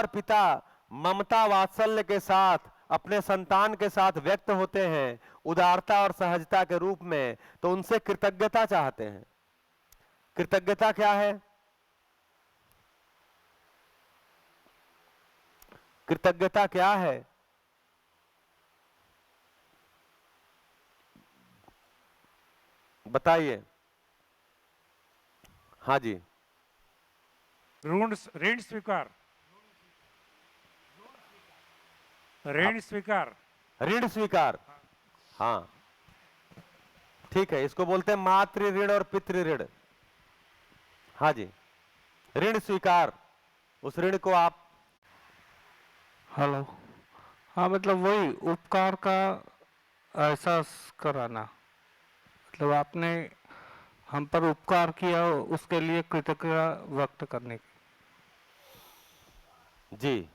पिता ममता वात्सल्य के साथ अपने संतान के साथ व्यक्त होते हैं उदारता और सहजता के रूप में, तो उनसे कृतज्ञता चाहते हैं। कृतज्ञता क्या है? कृतज्ञता क्या है? बताइए। हाँ जी। ऋण स्वीकार, ऋण स्वीकार, ऋण स्वीकार। हाँ ठीक है, इसको बोलते हैं मातृ ऋण और पितृ ऋण। हाँ जी, ऋण स्वीकार, उस ऋण को आप। हेलो, हाँ मतलब वही उपकार का एहसास कराना, मतलब आपने हम पर उपकार किया उसके लिए कृतज्ञता व्यक्त करने की। जी